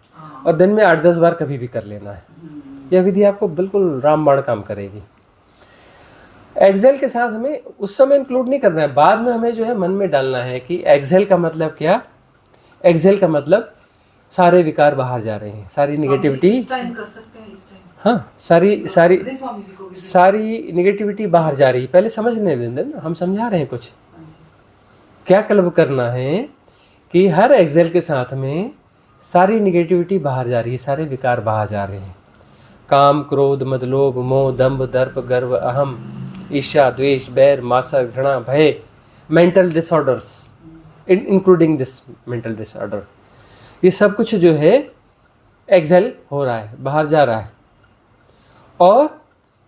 और दिन में 8, 10 बार कभी भी कर लेना है। यह विधि आपको बिल्कुल रामबाण काम करेगी। एक्सेल के साथ हमें उस समय इंक्लूड नहीं करना है, बाद में हमें जो है मन में डालना है कि एक्सेल का मतलब क्या। एक्सेल का मतलब सारे विकार बाहर जा रहे हैं, सारी निगेटिविटी, इस टाइम कर सकते हैं, इस टाइम हाँ, सारी निगेटिविटी बाहर जा रही है। पहले समझने दें, हम समझा रहे हैं कुछ। क्या क्लब करना है कि हर एक्सेल के साथ में सारी निगेटिविटी बाहर जा रही है, सारे विकार बाहर जा रहे हैं। काम, क्रोध, मद, लोभ, मोह, दंभ, दर्प, गर्व, अहम, ईर्ष्या, द्वेष, बैर, मात्सर्य, घृणा, भय, mental disorders, including this mental disorder, ये सब कुछ जो है एक्सेल हो रहा है, बाहर जा रहा है। और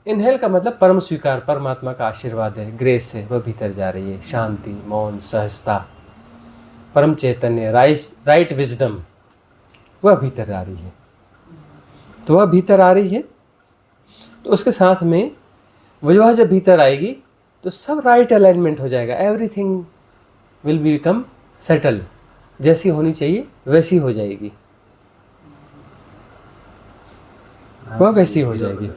इनहेल का मतलब परम स्वीकार, परमात्मा का आशीर्वाद है, ग्रेस है, वह भीतर जा रही है। शांति, मौन, सहजता, परम चैतन्य, राइट विजडम, वह भीतर आ रही है। तो वह भीतर आ रही है, तो उसके साथ में वह जब भीतर आएगी तो सब राइट अलाइनमेंट हो जाएगा। एवरीथिंग विल बिकम सेटल, जैसी होनी चाहिए वैसी हो जाएगी, वह वैसी हो जाएगी।